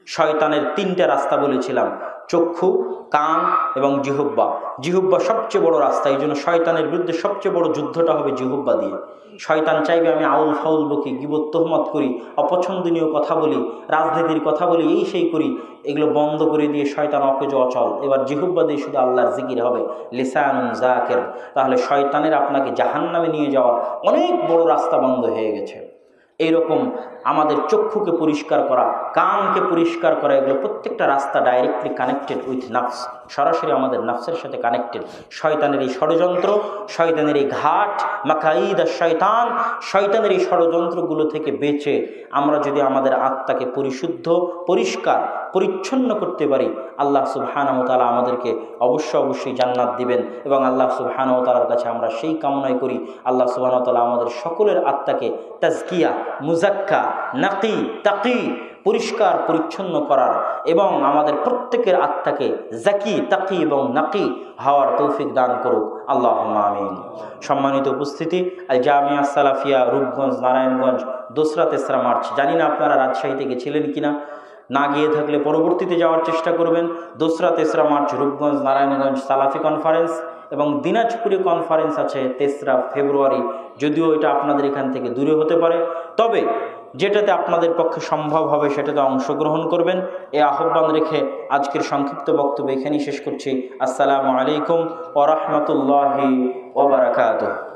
শয়তানের 3টা রাস্তা বলেছিলাম, চক্ষু, কান এবং জিহ্বা। জিহ্বা সবচেয়ে বড় রাস্তা, এই জন্য শয়তানের বিরুদ্ধে সবচেয়ে বড় যুদ্ধটা হবে জিহ্বা দিয়ে। শয়তান চাইবে আমি আউল ফাউল বকি, গীবত তোহমত করি, অপছন্দনীয় কথা বলি, রাজনীতির কথা বলি, এই সেই করি। এগুলো বন্ধ করে দিয়ে শয়তান অকেজ অচল। এবার জিহ্বা দিয়ে শুধু আল্লাহর জিকির হবে, লিসানুন যাকির। তাহলে শয়তানের আপনাকে জাহান্নামে নিয়ে যাওয়ার অনেক বড় রাস্তা বন্ধ হয়ে গেছে। এইরকম আমাদের চক্ষুকে পরিষ্কার করা, কানকে পরিষ্কার করা, এগুলো প্রত্যেকটা রাস্তা ডাইরেক্টলি কানেক্টেড উইথ নাফস, সরাসরি আমাদের নাফসের সাথে কানেক্টেড। শয়তানের এই ষড়যন্ত্র, শয়তানের এই ঘাট, মাকাইদ আর শয়তান, শয়তানের এই ষড়যন্ত্রগুলো থেকে বেঁচে আমরা যদি আমাদের আত্মাকে পরিশুদ্ধ, পরিষ্কার, পরিচ্ছন্ন করতে পারি, আল্লাহ সুবহানাহু ওয়া তাআলা আমাদেরকে অবশ্যই জান্নাত দিবেন। এবং আল্লাহ সুবহানাহু ওয়া তাআলার কাছে আমরা সেই কামনাই করি, আল্লাহ সুবহানাহু ওয়া তাআলা আমাদের সকলের আত্মাকে তাজকিয়া, মুজাক্কা, নাকি, তাকি, পরিষ্কার পরিচ্ছন্ন করার এবং আমাদের প্রত্যেকের আত্মাকে জাকি, তাকি এবং নাকি হওয়ার তৌফিক দান করুক, আল্লাহুম্মা আমিন। সম্মানিত উপস্থিতি, আল জামিয়া সালাফিয়া, রূপগঞ্জ, নারায়ণগঞ্জ, দোসরা তেসরা মার্চ। জানি না আপনারা রাজশাহীতে গেছিলেন কিনা, না গিয়ে থাকলে পরবর্তীতে যাওয়ার চেষ্টা করবেন। দোসরা তেসরা মার্চ রূপগঞ্জ, নারায়ণগঞ্জ সালাফি কনফারেন্স এবং দিনাজপুরে কনফারেন্স আছে 3রা ফেব্রুয়ারি। যদিও এটা আপনাদের এখান থেকে দূরে হতে পারে, তবে যেটাতে আপনাদের পক্ষে সম্ভব হবে সেটাতে অংশগ্রহণ করবেন। এই আহ্বান রেখে আজকের সংক্ষিপ্ত বক্তব্য এখানেই শেষ করছি। আসসালামু আলাইকুম ওয়া রাহমাতুল্লাহি ওয়া বারাকাতুহু।